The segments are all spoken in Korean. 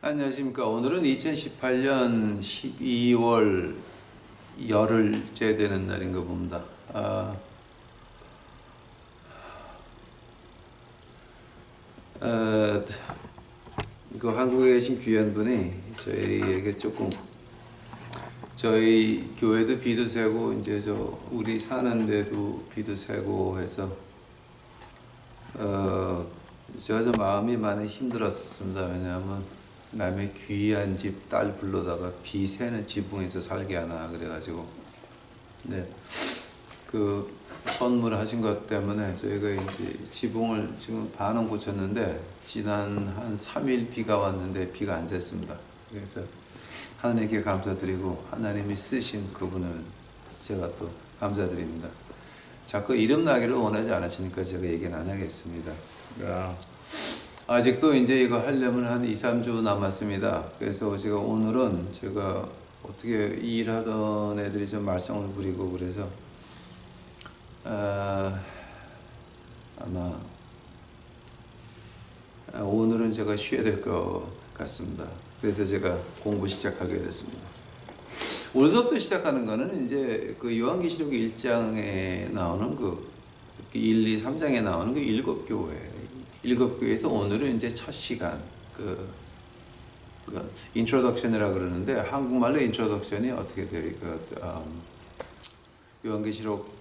안녕하십니까. 오늘은 2018년 12월 열흘째 되는 날인가 봅니다. 그 한국에 계신 귀한 분이 저희에게 조금, 저희 교회도 비도 새고 이제 우리 사는 데도 비도 새고 해서 제가 좀 마음이 많이 힘들었었습니다. 왜냐하면 남의 귀한 집 딸 불러다가 비 새는 지붕에서 살게 하나 그래가지고, 네, 그 선물하신 것 때문에 저희가 이제 지붕을 지금 반은 고쳤는데 지난 한 3일 비가 왔는데 비가 안 샜습니다. 그래서 하나님께 감사드리고 하나님이 쓰신 그분을 제가 또 감사드립니다. 자꾸 이름 나기를 원하지 않으시니까 제가 얘기는 안 하겠습니다. 아직도 이제 이거 하려면 한 2, 3주 남았습니다. 그래서 제가 오늘은 제가 어떻게 일하던 애들이 좀 말썽을 부리고 그래서 아마 오늘은 제가 쉬어야 될 것 같습니다. 그래서 제가 공부 시작하게 됐습니다. 오늘부터 시작하는 거는 이제 그 요한계시록 1장에 나오는 그 1, 2, 3장에 나오는 그 일곱 교회에서 오늘은 이제 첫 시간 그 인트로덕션이라 그러는데 한국말로 인트로덕션이 어떻게 돼요? 요한계시록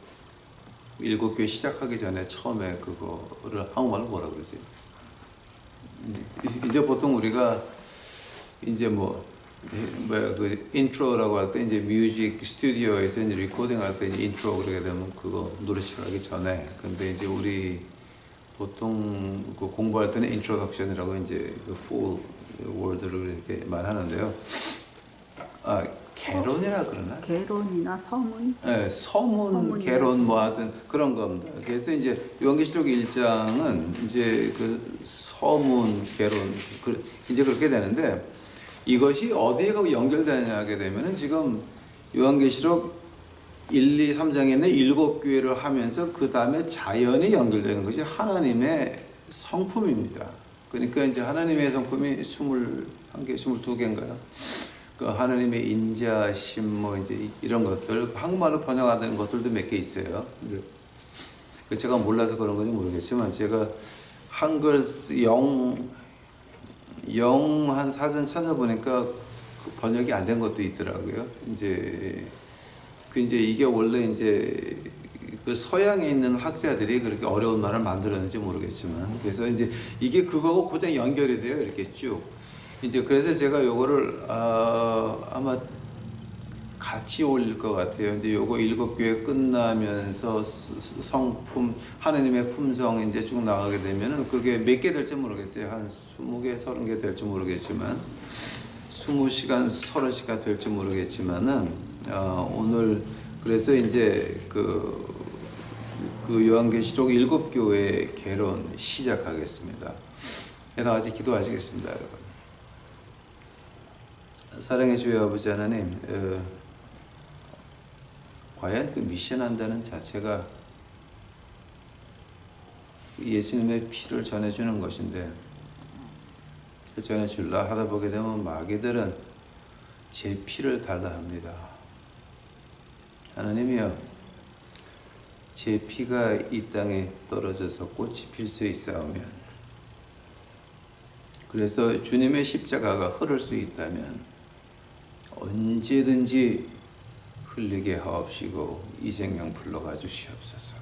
일곱 교회 시작하기 전에 처음에 그거를 한국말로 뭐라 그러지? 이제 보통 우리가 이제 그 인트로라고 할 때 이제 뮤직 스튜디오에서 이제 리코딩 할 때 이제 인트로 그러게 되면 그거 노래 시작하기 전에. 근데 이제 우리 보통 그 공부할 때는 인트로덕션이라고 이제 그 full word를 이렇게 말하는데요. 개론이라 그러나? 개론이나 서문? 네, 서문, 개론 뭐 하여튼 그런 겁니다. 그래서 이제 요한계시록 1장은 이제 그 서문, 개론 이제 그렇게 되는데 이것이 어디에 연결되느냐 하게 되면은 지금 요한계시록 1, 2, 3장에 있는 7교회를 하면서 그 다음에 자연이 연결되는 것이 하나님의 성품입니다. 그러니까 이제 하나님의 성품이 21개, 22개인가요? 그 하나님의 인자심 뭐 이제 이런 것들 한국말로 번역하는 것들도 몇 개 있어요. 제가 몰라서 그런 건지 모르겠지만 제가 한글 영한 사전 찾아보니까 그 번역이 안 된 것도 있더라고요. 이제 이게 원래 이제 그 서양에 있는 학자들이 그렇게 어려운 말을 만들었는지 모르겠지만 그래서 이제 이게 그거하고 고장 연결이 돼요. 이렇게 쭉. 이제 그래서 제가 요거를 아마 같이 올릴 것 같아요. 이제 요거 7교회 끝나면서 성품, 하나님의 품성 이제 쭉 나가게 되면은 그게 몇 개 될지 모르겠어요. 한 20개, 30개 될지 모르겠지만 20시간, 30시간 될지 모르겠지만은 오늘 그래서 이제 그 요한계시록 7교회 개론 시작하겠습니다. 그래서 아직 기도하시겠습니다, 여러분. 사랑의 주여 아버지 하나님, 과연 그 미션 한다는 자체가 예수님의 피를 전해주는 것인데 전해줄라 하다 보게 되면 마귀들은 제 피를 달라 합니다. 하나님이여, 제 피가 이 땅에 떨어져서 꽃이 필 수 있사오면, 그래서 주님의 십자가가 흐를 수 있다면 언제든지 흘리게 하옵시고 이 생명 불러가 주시옵소서.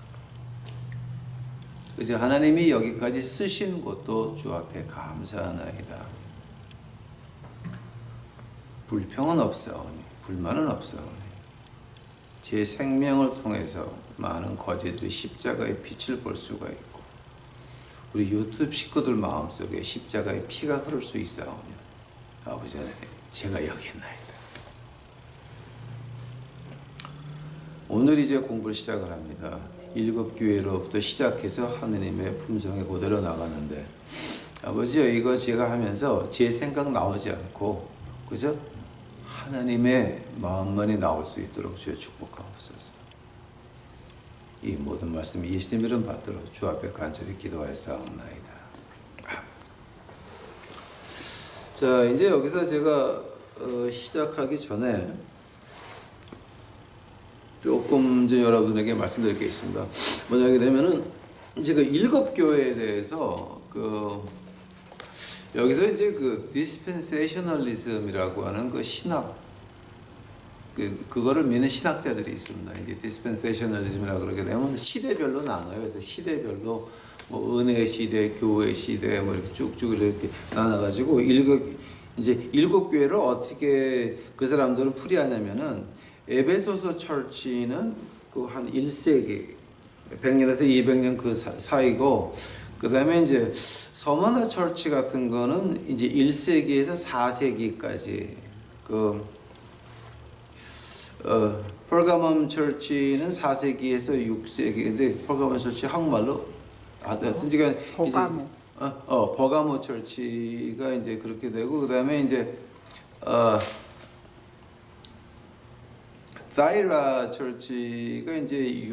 그래서 하나님이 여기까지 쓰신 것도 주 앞에 감사하나이다. 불평은 없사오니 불만은 없사오니 제 생명을 통해서 많은 거제들이 십자가의 빛을 볼 수가 있고 우리 유튜브 식구들 마음속에 십자가의 피가 흐를 수 있사오니 아버지 하나님, 제가 여기 있나이다. 오늘 이제 공부를 시작을 합니다. 7교회로부터 시작해서 하느님의 품성의 고대로 나가는데 아버지요, 이거 제가 하면서 제 생각 나오지 않고 그죠? 하나님의 마음만이 나올 수 있도록 주여 축복하옵소서. 이 모든 말씀이 예수님 이름 받도록 주 앞에 간절히 기도하였사옵나이다. 자, 이제 여기서 제가 시작하기 전에 조금 이제 여러분에게 말씀드릴 게 있습니다. 뭐냐 하게 되면은 이제 그 일곱 교회에 대해서 여기서 이제 그 디스펜세이셔널리즘이라고 하는 그 신학 그거를 믿는 신학자들이 있습니다. 이제 디스펜세이셔널리즘이라고 그러게 되면 시대별로 나눠요. 그래서 시대별로 뭐 은혜 시대, 교회 시대 뭐 이렇게 쭉쭉 이렇게 나눠가지고 일곱 교회를 어떻게 그 사람들은 풀이하냐면은 에베소서 철치는 그 한 1세기 100년에서 200년 그 사이고 그 다음에 이제 서머나 철치 같은 거는 이제 1세기에서 4세기까지 퍼가멈 철치는 4세기에서 6세기 근데 퍼가멈 철치 한국말로 하여튼 지금 버가모. 버가모 철치가 이제 그렇게 되고 그 다음에 이제 사이라 철치가 이제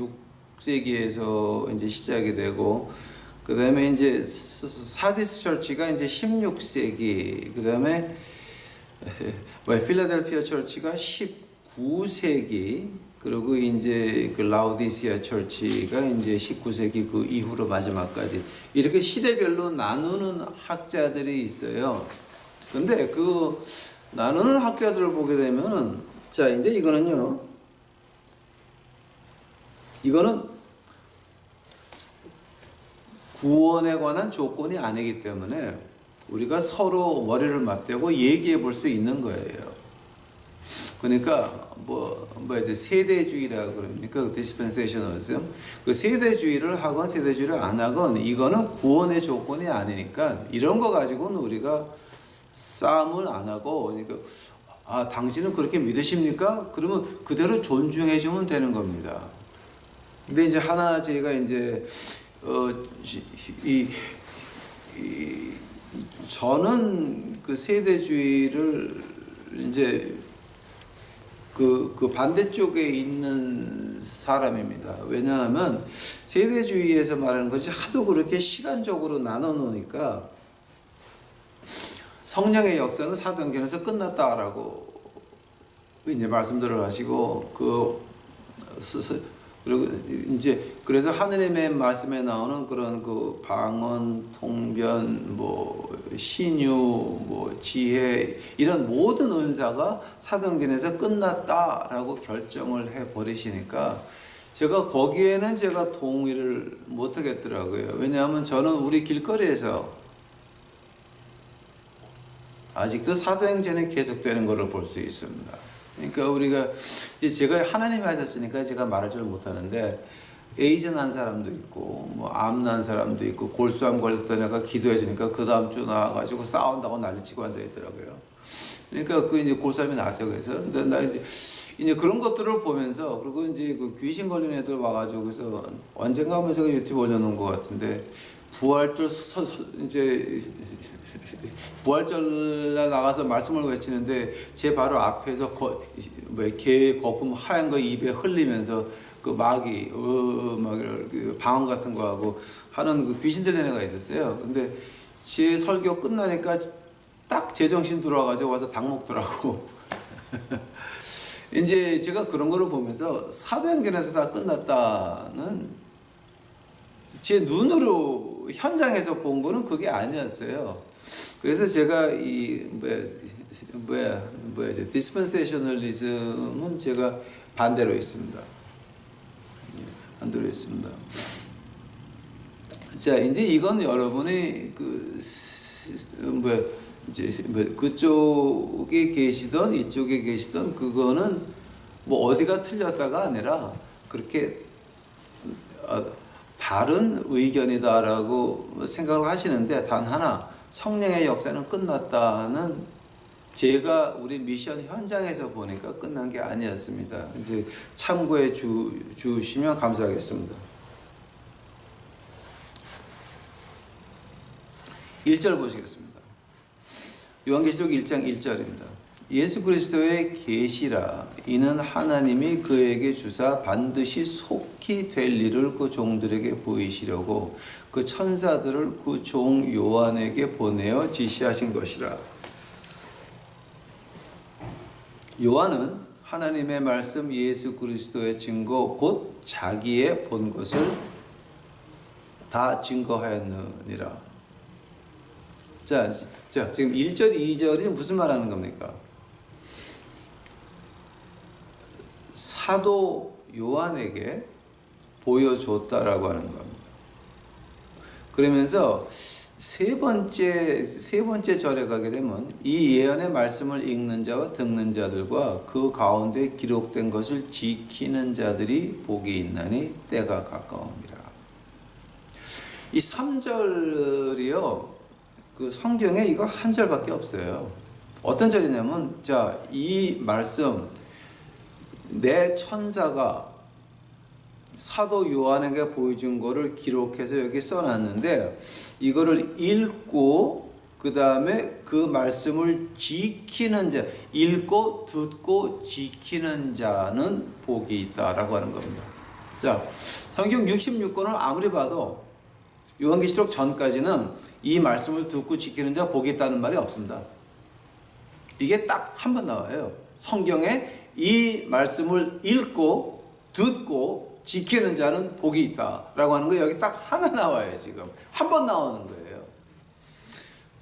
6세기에서 이제 시작이 되고 그 다음에 이제 사디스 철치가 이제 16세기 그 다음에 필라델피아 철치가 19세기 그리고 이제 그 라오디시아 철치가 이제 19세기 그 이후로 마지막까지 이렇게 시대별로 나누는 학자들이 있어요. 근데 그 나누는 학자들을 보게 되면은 자 이제 이거는 구원에 관한 조건이 아니기 때문에 우리가 서로 머리를 맞대고 얘기해 볼 수 있는 거예요. 그러니까 이제 세대주의라고 그럽니까? 디스펜세이셔널리즘. 그 세대주의를 하건 세대주의를 안 하건 이거는 구원의 조건이 아니니까 이런 거 가지고는 우리가 싸움을 안 하고 그러니까 당신은 그렇게 믿으십니까? 그러면 그대로 존중해 주면 되는 겁니다. 근데 이제 하나 제가 이제 저는 그 세대주의를 이제 그 반대쪽에 있는 사람입니다. 왜냐하면 세대주의에서 말하는 것이 하도 그렇게 시간적으로 나눠 놓으니까 성령의 역사는 사도행전에서 끝났다라고 이제 말씀들을 하시고 그리고 이제 그래서 하느님의 말씀에 나오는 그런 그 방언, 통변, 뭐 신유, 뭐 지혜 이런 모든 은사가 사도행전에서 끝났다라고 결정을 해 버리시니까 제가 거기에는 제가 동의를 못 하겠더라고요. 왜냐하면 저는 우리 길거리에서 아직도 사도행전이 계속되는 것을 볼 수 있습니다. 그러니까 우리가 이제 제가 하나님이 하셨으니까 제가 말을 잘 못하는데 에이즈 난 사람도 있고 뭐 암 난 사람도 있고 골수암 걸렸던 애가 기도해 주니까 그 다음 주 나와가지고 싸운다고 난리치고 앉아 있더라고요. 그러니까 그 이제 골수암이 나죠. 그래서 근데 나 이제 그런 것들을 보면서 그리고 이제 그 귀신 걸린 애들 와가지고 그래서 언젠가 하면 제가 유튜브 올려놓은 것 같은데 부활절 이제 부활절날 나가서 말씀을 외치는데 제 바로 앞에서 개 거품 하얀 거 입에 흘리면서 그 마귀 막 방언 같은 거 하고 하는 그 귀신 들린 애가 있었어요. 근데 제 설교 끝나니까 딱 제정신 들어와가지고 와서 닭 먹더라고. 이제 제가 그런 거를 보면서 사도행전에서 다 끝났다는 제 눈으로 현장에서 본 거는 그게 아니었어요. 그래서 제가 디스펜세이셔널리즘은 제가 반대로 있습니다. 반대로 있습니다. 자, 이제 이건 여러분이 그쪽에 계시던 이쪽에 계시던 그거는 뭐 어디가 틀렸다가 아니라 그렇게 다른 의견이다라고 생각을 하시는데 단 하나 성령의 역사는 끝났다는 제가 우리 미션 현장에서 보니까 끝난 게 아니었습니다. 이제 참고해 주시면 감사하겠습니다. 1절 보시겠습니다. 요한계시록 1장 1절입니다. 예수 그리스도의 계시라 이는 하나님이 그에게 주사 반드시 속히 될 일을 그 종들에게 보이시려고 그 천사들을 그 종 요한에게 보내어 지시하신 것이라. 요한은 하나님의 말씀 예수 그리스도의 증거 곧 자기의 본 것을 다 증거하였느니라. 자, 지금 1절, 2절이 무슨 말하는 겁니까? 사도 요한에게 보여줬다라고 하는 겁니다. 그러면서 세 번째 절에 가게 되면 이 예언의 말씀을 읽는 자와 듣는 자들과 그 가운데 기록된 것을 지키는 자들이 복이 있나니 때가 가까웁니다. 이 3절이요, 그 성경에 이거 한 절밖에 없어요. 어떤 절이냐면, 자, 이 말씀, 내 천사가 사도 요한에게 보여준 거를 기록해서 여기 써놨는데, 이거를 읽고 그 다음에 그 말씀을 지키는 자, 읽고 듣고 지키는 자는 복이 있다라고 하는 겁니다. 자, 성경 66권을 아무리 봐도 요한계시록 전까지는 이 말씀을 듣고 지키는 자 복이 있다는 말이 없습니다. 이게 딱 한 번 나와요. 성경에 이 말씀을 읽고 듣고 지키는 자는 복이 있다라고 하는 거 여기 딱 하나 나와요. 지금 한 번 나오는 거예요.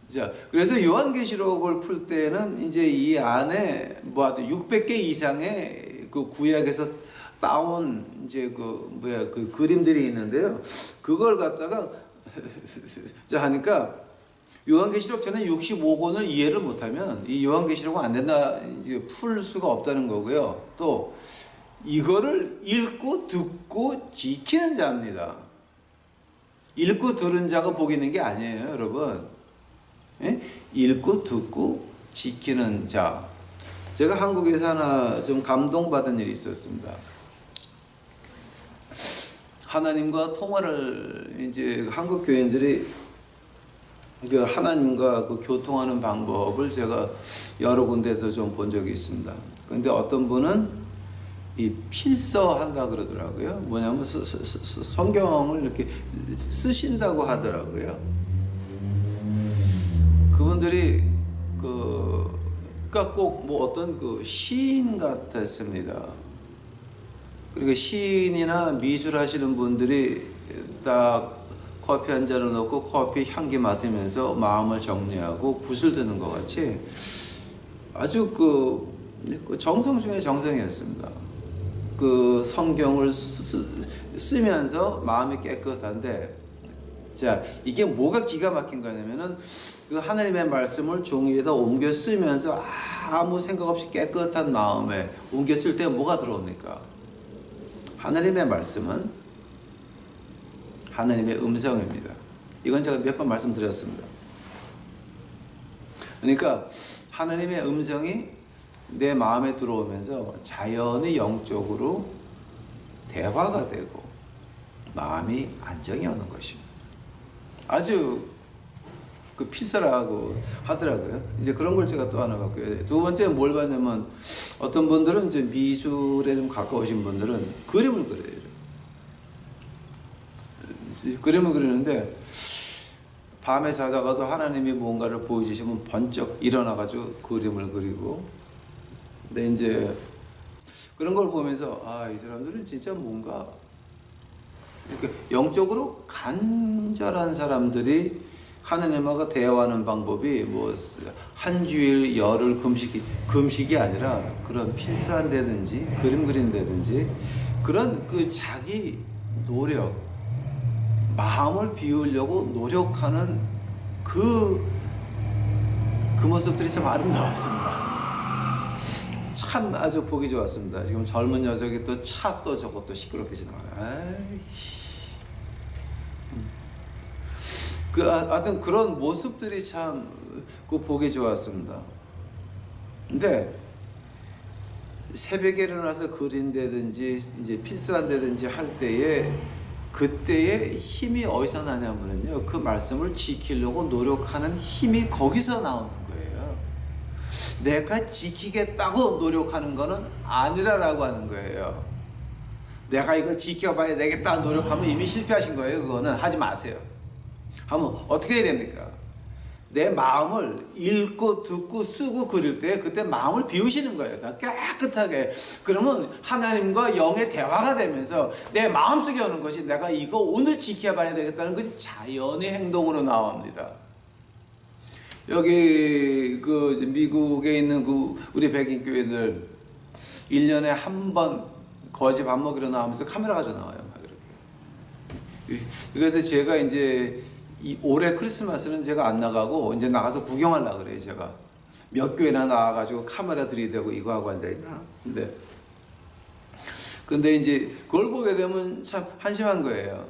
자, 그래서 요한계시록을 풀 때는 이제 이 안에 뭐 600개 이상의 그 구약에서 따온 이제 그 그림들이 있는데요. 그걸 갖다가 자 하니까 요한계시록 전에 65권을 이해를 못하면 이 요한계시록은 안 된다, 이제 풀 수가 없다는 거고요. 또 이거를 읽고 듣고 지키는 자입니다. 읽고 들은 자가 복이 있는 게 아니에요, 여러분. 예? 읽고 듣고 지키는 자. 제가 한국에서 하나 좀 감동받은 일이 있었습니다. 하나님과 통화를 이제 한국 교인들이 그 하나님과 그 교통하는 방법을 제가 여러 군데에서 좀 본 적이 있습니다. 그런데 어떤 분은 이 필서한다 그러더라고요. 뭐냐면 성경을 이렇게 쓰신다고 하더라고요. 그분들이 그러니까 꼭 뭐 어떤 그 시인 같았습니다. 그리고 시인이나 미술하시는 분들이 딱 커피 한 잔을 넣고 커피 향기 맡으면서 마음을 정리하고 붓을 드는 것 같이 아주 그 정성 중에 정성이었습니다. 그 성경을 쓰면서 마음이 깨끗한데, 자, 이게 뭐가 기가 막힌 거냐면은 그 하나님의 말씀을 종이에다 옮겨 쓰면서 아무 생각 없이 깨끗한 마음에 옮겨 쓸 때 뭐가 들어옵니까? 하나님의 말씀은 하나님의 음성입니다. 이건 제가 몇 번 말씀드렸습니다. 그러니까 하나님의 음성이 내 마음에 들어오면서 자연히 영적으로 대화가 되고 마음이 안정이 오는 것입니다. 아주 그 필사라고 하더라고요. 이제 그런 걸 제가 또 하나 봤고요. 두 번째 뭘 봤냐면, 어떤 분들은 이제 미술에 좀 가까우신 분들은 그림을 그려요. 그림을 그리는데 밤에 자다가도 하나님이 뭔가를 보여주시면 번쩍 일어나가지고 그림을 그리고, 근데 이제 그런 걸 보면서 이 사람들은 진짜 뭔가 이렇게 영적으로 간절한 사람들이 하나님하고 대화하는 방법이 뭐 한 주일 열흘 금식이 아니라 그런 필사한다든지 그림 그린다든지 그런 그 자기 노력, 마음을 비우려고 노력하는 그 모습들이 참 아름다웠습니다. 참 아주 보기 좋았습니다. 지금 젊은 녀석이 또 차 또 저것도 시끄럽게 지나가요. 하여튼 그런 모습들이 참 보기 좋았습니다. 근데 새벽에 일어나서 그린다든지 이제 필수한다든지 할 때에 그때의 힘이 어디서 나냐면요, 그 말씀을 지키려고 노력하는 힘이 거기서 나오는 거예요. 내가 지키겠다고 노력하는 거는 아니라라고 하는 거예요. 내가 이거 지켜봐야 되겠다 노력하면 이미 실패하신 거예요. 그거는 하지 마세요. 하면 어떻게 해야 됩니까? 내 마음을 읽고 듣고 쓰고 그릴 때 그때 마음을 비우시는 거예요. 다 깨끗하게. 그러면 하나님과 영의 대화가 되면서 내 마음속에 오는 것이 내가 이거 오늘 지켜봐야 되겠다는 그 자연의 행동으로 나옵니다. 여기 그 미국에 있는 그 우리 백인 교회들 1년에 한 번 거지 밥 먹이러 나오면서 카메라 가지고 나와요. 막 이렇게. 그래서 제가 이제 올해 크리스마스는 제가 안 나가고 이제 나가서 구경하려고 그래요. 제가 몇 교회나 나와가지고 카메라 들이대고 이거 하고 앉아있나. 근데 이제 그걸 보게 되면 참 한심한 거예요.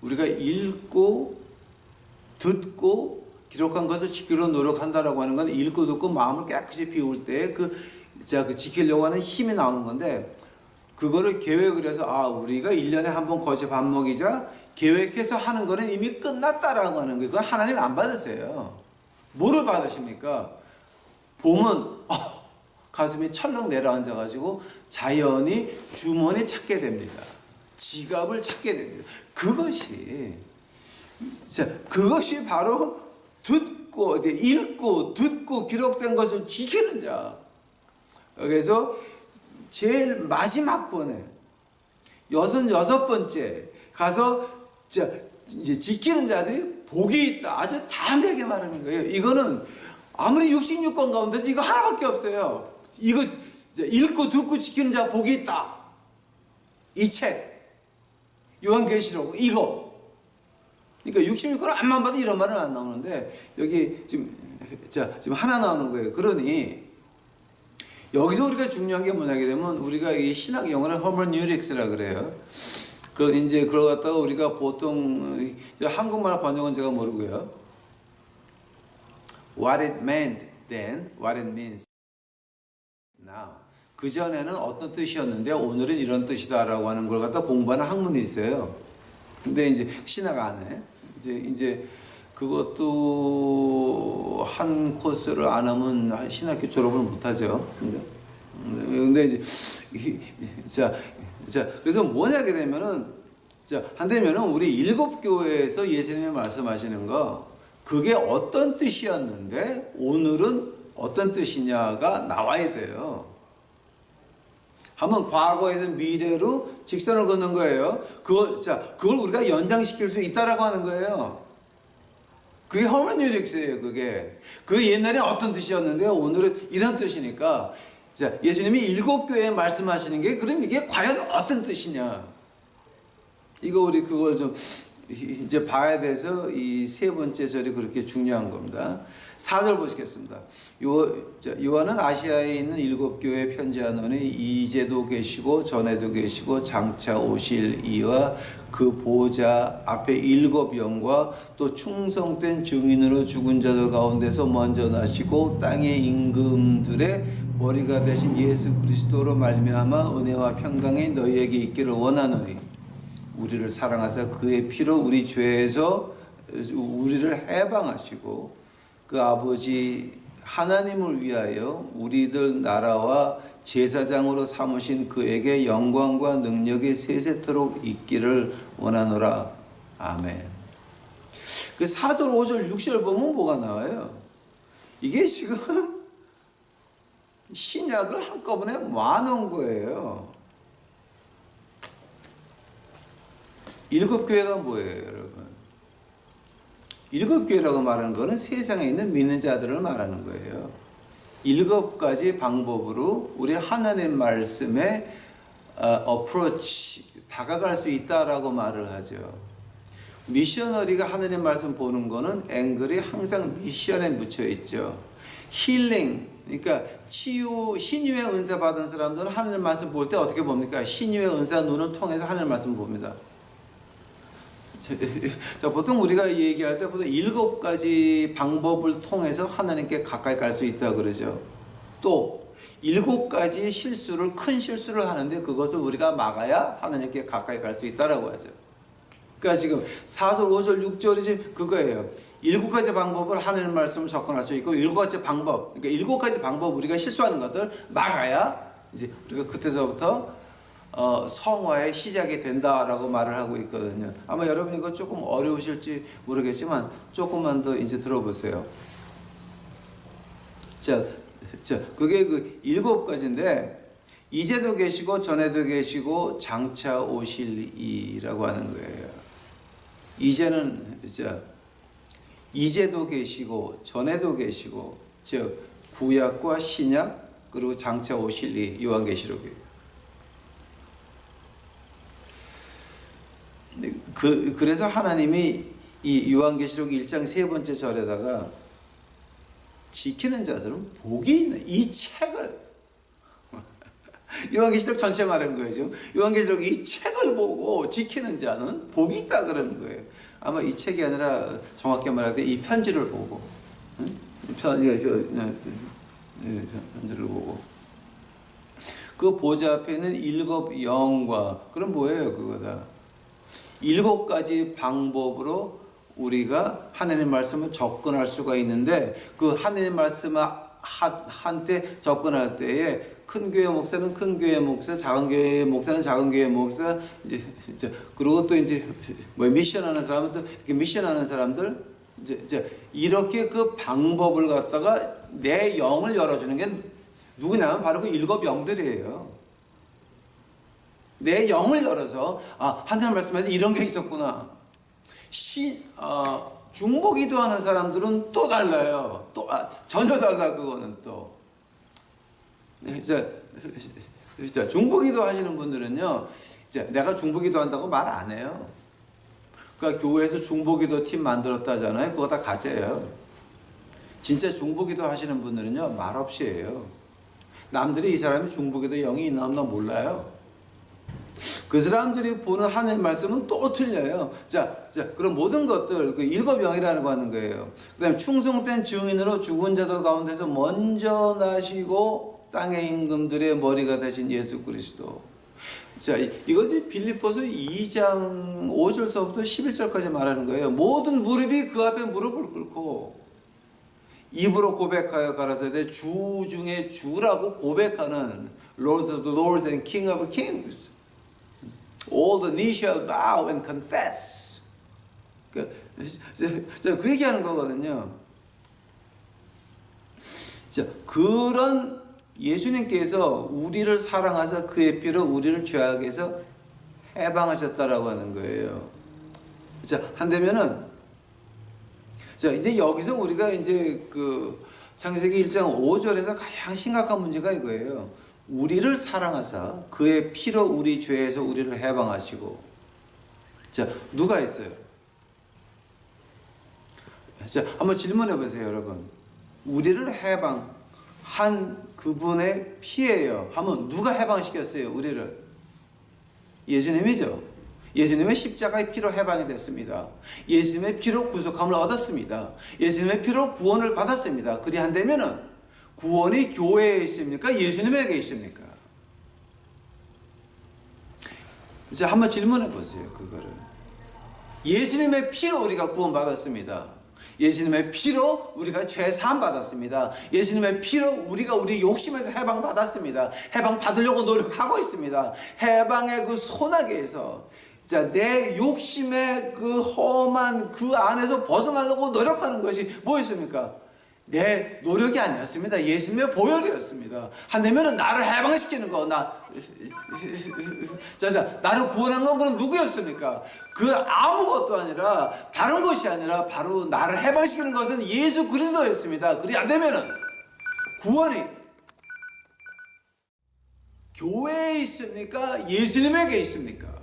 우리가 읽고 듣고 기록한 것을 지키려 노력한다라고 하는 건 읽고 듣고 마음을 깨끗이 비울 때 그 지키려고 하는 힘이 나오는 건데, 그거를 계획을 해서 우리가 1년에 한 번 거지 밥 먹이자 계획해서 하는 거는 이미 끝났다라고 하는 거예요. 그건 하나님 안 받으세요. 뭐를 받으십니까? 보면 가슴이 철렁 내려앉아가지고 자연히 주머니 찾게 됩니다. 지갑을 찾게 됩니다. 그것이 바로 듣고 읽고 듣고 기록된 것을 지키는 자. 그래서 제일 마지막 권에 66번째 가서 이제 지키는 자들이 복이 있다. 아주 담대하게 말하는 거예요. 이거는 아무리 66권 가운데서 이거 하나밖에 없어요. 이거 읽고 듣고 지키는 자 복이 있다. 이 책 요한계시록 이거. 그러니까 66권 안만 봐도 이런 말은 안 나오는데 여기 지금 하나 나오는 거예요. 그러니 여기서 우리가 중요한 게 뭐냐게 되면 우리가 이 신학 용어는 허머뉴틱스라 그래요. 이제 그걸 갖다가 우리가 보통 한국말 번역은 제가 모르고요. What it meant then, what it means now. 그 전에는 어떤 뜻이었는데 오늘은 이런 뜻이다라고 하는 걸 갖다 공부하는 학문이 있어요. 근데 이제 신학 안에 이제 그것도 한 코스를 안 하면 신학교 졸업을 못 하죠. 근데 이제 그래서 뭐냐게 되면은 한다면은 우리 7교회에서 예수님이 말씀하시는 거 그게 어떤 뜻이었는데 오늘은 어떤 뜻이냐가 나와야 돼요. 한번 과거에서 미래로 직선을 긋는 거예요. 그걸 우리가 연장시킬 수 있다라고 하는 거예요. 그게 허머뉴틱스예요. 그게 옛날에 어떤 뜻이었는데 오늘은 이런 뜻이니까. 예수님이 7교회에 말씀하시는 게 그럼 이게 과연 어떤 뜻이냐? 이거 우리 그걸 좀 이제 봐야 돼서 이 세 번째 절이 그렇게 중요한 겁니다. 4절 보시겠습니다. 요한은 아시아에 있는 7교회에 편지하노니 이제도 계시고 전에도 계시고 장차 오실 이와 그 보좌 앞에 7 영과 또 충성된 증인으로 죽은 자들 가운데서 먼저 나시고 땅의 임금들의 머리가 되신 예수 그리스도로 말미암아 은혜와 평강이 너희에게 있기를 원하노니 우리를 사랑하사 그의 피로 우리 죄에서 우리를 해방하시고 그 아버지 하나님을 위하여 우리들 나라와 제사장으로 삼으신 그에게 영광과 능력이 세세토록 있기를 원하노라. 아멘. 그 4절, 5절, 6절 보면 뭐가 나와요? 이게 지금 신약을 한꺼번에 모아놓은 거예요. 7교회가 뭐예요, 여러분? 7교회라고 말하는 거는 세상에 있는 믿는 자들을 말하는 거예요. 7가지 방법으로 우리 하나님 말씀에 approach, 다가갈 수 있다라고 말을 하죠. 미셔너리가 하나님 말씀 보는 거는 앵글이 항상 미션에 묻혀 있죠. 힐링, 그러니까 치유, 신유의 은사 받은 사람들은 하나님 말씀 볼 때 어떻게 봅니까? 신유의 은사 눈을 통해서 하나님 말씀 봅니다. 자, 보통 우리가 얘기할 때 보통 7가지 방법을 통해서 하나님께 가까이 갈 수 있다 그러죠. 또 7가지 실수를, 큰 실수를 하는데 그것을 우리가 막아야 하나님께 가까이 갈 수 있다라고 하죠. 그러니까 지금 4절, 5절, 6절이 그거예요. 7가지 방법을 하나님 말씀을 접근할 수 있고 7가지 방법, 그러니까 7가지 방법 우리가 실수하는 것들 막아야 이제 우리가 그때서부터 성화의 시작이 된다라고 말을 하고 있거든요. 아마 여러분 이거 조금 어려우실지 모르겠지만 조금만 더 이제 들어보세요. 자, 그게 그 7가지인데 이제도 계시고 전에도 계시고 장차 오실 이라고 하는 거예요. 이제는 이제도 계시고 전에도 계시고 즉 구약과 신약 그리고 장차 오실 이 요한계시록이에요. 그래서 하나님이 이 요한계시록 1장 3번째 절에다가 지키는 자들은 복이 있는 이 책을 요한계시록 전체 말하는 거예요. 지금 요한계시록 이 책을 보고 지키는 자는 복이 있다 그러는 거예요. 아마 이 책이 아니라 정확히 말할 때 이 편지를 보고 편지를 보고 그 보좌 앞에 있는 7 영과 그럼 뭐예요 그거다. 7가지 방법으로 우리가 하나님 말씀을 접근할 수가 있는데 그 하나님 말씀 한테 접근할 때에 큰 교회 목사는 큰 교회 목사, 작은 교회 목사는 작은 교회 목사, 이제 그리고 또 이제 뭐 미션하는 사람들, 미션하는 사람들 이제 이렇게 그 방법을 갖다가 내 영을 열어주는 게 누구냐면 바로 그 7 영들이에요. 내 영을 열어서 하나님 말씀에서 이런 게 있었구나. 중보기도 하는 사람들은 또 달라요. 또 전혀 달라 그거는 또. 자, 중보기도 하시는 분들은요. 이제 내가 중보기도 한다고 말 안 해요. 그러니까 교회에서 중보기도 팀 만들었다잖아요. 그거 다 가짜예요. 진짜 중보기도 하시는 분들은요. 말 없이 해요. 남들이 이 사람이 중보기도 영이 있나 없나 몰라요. 그 사람들이 보는 하나님 말씀은 또 틀려요. 자, 그럼 모든 것들, 그 7 영이라고 하는 거예요. 그 다음에 충성된 증인으로 죽은 자들 가운데서 먼저 나시고 땅의 임금들의 머리가 되신 예수 그리스도. 자, 이거지 빌립보서 2장 5절서부터 11절까지 말하는 거예요. 모든 무릎이 그 앞에 무릎을 꿇고 입으로 고백하여 가라사대 주 중에 주라고 고백하는 Lord of the Lords and King of Kings. All the knee shall bow and confess. 그 얘기하는 거거든요. 자, 그런 예수님께서 우리를 사랑하사 그의 피로 우리를 죄악에서 해방하셨다라고 하는 거예요. 자, 한다면은 자, 이제 여기서 우리가 이제 그 창세기 1장 5절에서 가장 심각한 문제가 이거예요. 우리를 사랑하사 그의 피로 우리 죄에서 우리를 해방하시고. 자, 누가 있어요? 자, 한번 질문해 보세요, 여러분. 우리를 해방한 그분의 피예요. 하면 누가 해방시켰어요, 우리를? 예수님이죠. 예수님의 십자가의 피로 해방이 됐습니다. 예수님의 피로 구속함을 얻었습니다. 예수님의 피로 구원을 받았습니다. 그리한다면은 구원이 교회에 있습니까? 예수님에게 있습니까? 이제 한번 질문해 보세요. 그거를. 예수님의 피로 우리가 구원받았습니다. 예수님의 피로 우리가 죄 사함 받았습니다. 예수님의 피로 우리가 우리 욕심에서 해방 받았습니다. 해방 받으려고 노력하고 있습니다. 해방의 그 소나기에서 자, 내 욕심의 그 험한 그 안에서 벗어나려고 노력하는 것이 뭐였습니까? 내 노력이 아니었습니다. 예수님의 보혈이었습니다. 한다면은 나를 해방시키는 거, 나를 구원한 건 그럼 누구였습니까? 그 아무것도 아니라, 다른 것이 아니라, 바로 나를 해방시키는 것은 예수 그리스도였습니다. 그리 안 되면은, 구원이 교회에 있습니까? 예수님에게 있습니까?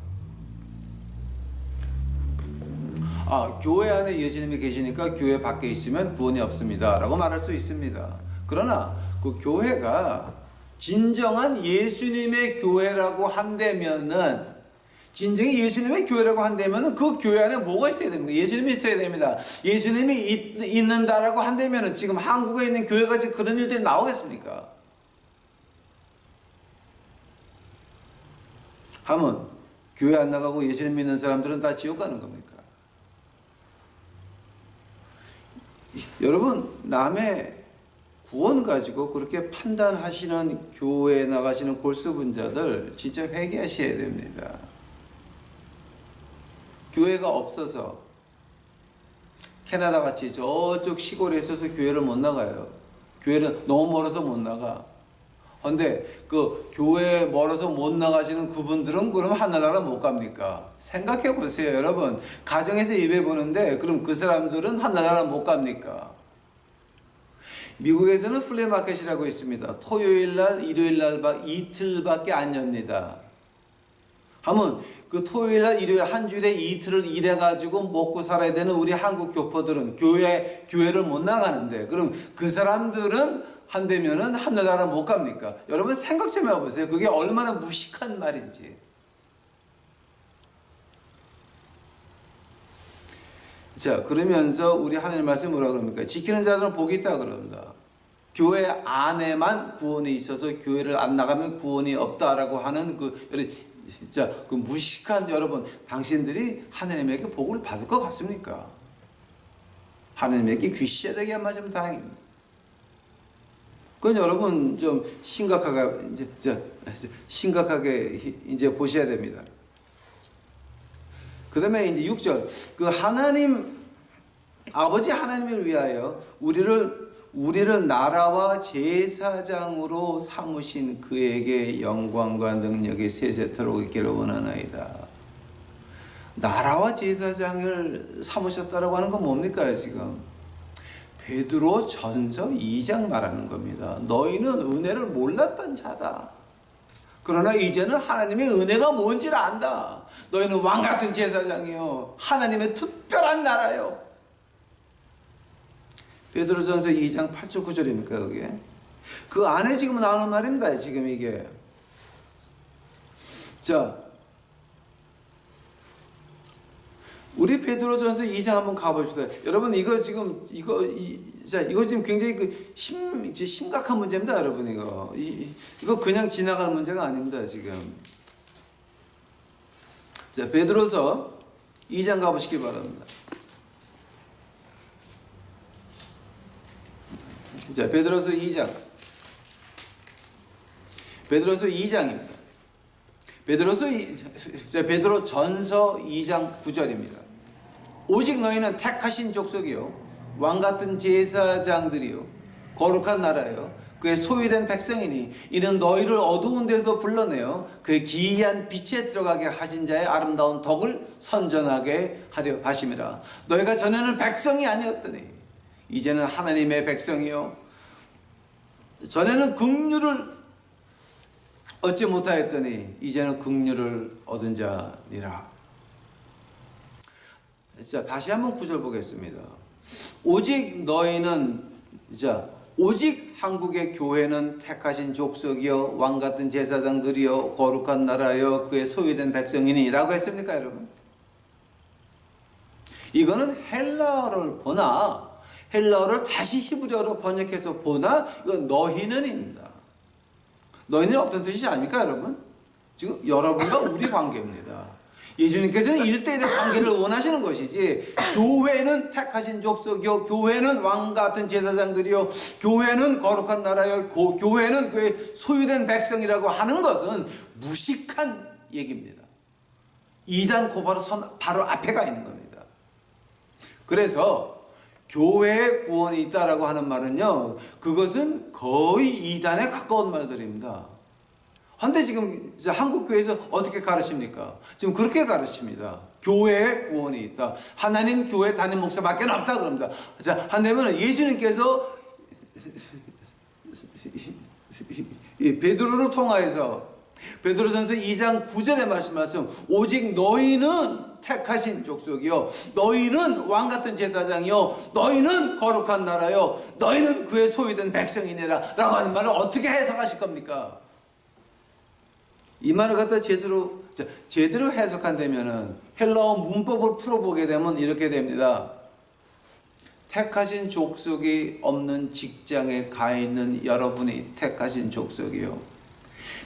교회 안에 예수님이 계시니까 교회 밖에 있으면 구원이 없습니다 라고 말할 수 있습니다. 그러나 그 교회가 진정한 예수님의 교회라고 한다면은, 진정히 예수님의 교회라고 한다면은 그 교회 안에 뭐가 있어야 됩니까? 예수님이 있어야 됩니다. 예수님이 있는다라고 한다면은 지금 한국에 있는 교회가 그런 일들이 나오겠습니까? 하면 교회 안 나가고 예수님 믿는 사람들은 다 지옥 가는 겁니까? 여러분, 남의 구원 가지고 그렇게 판단하시는 교회에 나가시는 골수분자들 진짜 회개하셔야 됩니다. 교회가 없어서 캐나다 같이 저쪽 시골에 있어서 교회를 못 나가요. 교회는 너무 멀어서 못 나가. 근데 그 교회 멀어서 못 나가시는 그분들은 그럼 하늘나라 못 갑니까? 생각해 보세요, 여러분. 가정에서 예배 보는데 그럼 그 사람들은 하늘나라 못 갑니까? 미국에서는 플리마켓이라고 있습니다. 토요일 날, 일요일 날 이틀밖에 안 엽니다. 하면 그 토요일 날, 일요일 한 주일에 이틀을 일해 가지고 먹고 살아야 되는 우리 한국 교포들은 교회를 못 나가는데 그럼 그 사람들은 한다면은 하늘나라 못 갑니까? 여러분 생각 좀 해보세요. 그게 얼마나 무식한 말인지. 자, 그러면서 우리 하나님 말씀 뭐라 그럽니까? 지키는 자들은 복이 있다 그런다. 교회 안에만 구원이 있어서 교회를 안 나가면 구원이 없다라고 하는 그 무식한 여러분, 당신들이 하나님에게 복을 받을 것 같습니까? 하나님에게 귀시되게 맞으면 다행입니다. 그건 여러분 좀 심각하게 이제 보셔야 됩니다. 그 다음에 이제 6절. 그 아버지 하나님을 위하여 우리를 나라와 제사장으로 삼으신 그에게 영광과 능력이 세세토록 있기를 원하나이다. 나라와 제사장을 삼으셨다라고 하는 건 뭡니까 지금? 베드로 전서 2장 말하는 겁니다. 너희는 은혜를 몰랐던 자다. 그러나 이제는 하나님의 은혜가 뭔지를 안다. 너희는 왕같은 제사장이요, 하나님의 특별한 나라요. 베드로전서 2장 8절 9절입니까 그게? 그 안에 지금 나오는 말입니다. 지금 이게. 자, 우리 베드로전서 2장 한번 가봅시다. 여러분 이거 지금 굉장히 심각한 문제입니다, 여러분 이거 그냥 지나갈 문제가 아닙니다 지금. 자, 베드로서 2장 가보시기 바랍니다. 자, 베드로서 2장입니다. 베드로 전서 2장 9절입니다. 오직 너희는 택하신 족속이요, 왕같은 제사장들이요, 거룩한 나라요, 그의 소유된 백성이니 이는 너희를 어두운 데서 불러내어 그의 기이한 빛에 들어가게 하신 자의 아름다운 덕을 선전하게 하려 하심이라. 너희가 전에는 백성이 아니었더니 이제는 하나님의 백성이요, 전에는 긍휼을 얻지 못하였더니 이제는 긍휼을 얻은 자니라. 자, 다시 한번 9절 보겠습니다. 오직 한국의 교회는 택하신 족속이요, 왕같은 제사장들이요, 거룩한 나라요, 그의 소유된 백성이니 라고 했습니까 여러분? 이거는 헬라어를 보나 헬라어를 다시 히브리어로 번역해서 보나 이건 너희는입니다. 너희는 어떤 뜻이지 아닙니까 여러분? 지금 여러분과 우리 관계입니다. 예수님께서는 1대1의 관계를 원하시는 것이지, 교회는 택하신 족속이요, 교회는 왕같은 제사장들이요, 교회는 거룩한 나라요, 교회는 그의 소유된 백성이라고 하는 것은 무식한 얘기입니다. 이단 고바로 바로 앞에 가 있는 겁니다. 그래서 교회에 구원이 있다라고 하는 말은요, 그것은 거의 이단에 가까운 말들입니다. 그런데 지금 한국 교회에서 어떻게 가르칩니까? 지금 그렇게 가르칩니다. 교회에 구원이 있다. 하나님 교회 담임 목사밖에 없다 그럽니다. 자, 한다면 예수님께서 베드로를 통하여서 베드로전서 2장 9절에 말씀 오직 너희는 택하신 족속이요, 너희는 왕같은 제사장이요, 너희는 거룩한 나라요, 너희는 그의 소유된 백성이니라 라고 하는 말을 어떻게 해석하실 겁니까? 이 말을 갖다 제대로 해석한다면은 헬라어 문법을 풀어보게 되면 이렇게 됩니다. 택하신 족속이 없는 직장에 가 있는 여러분이 택하신 족속이요,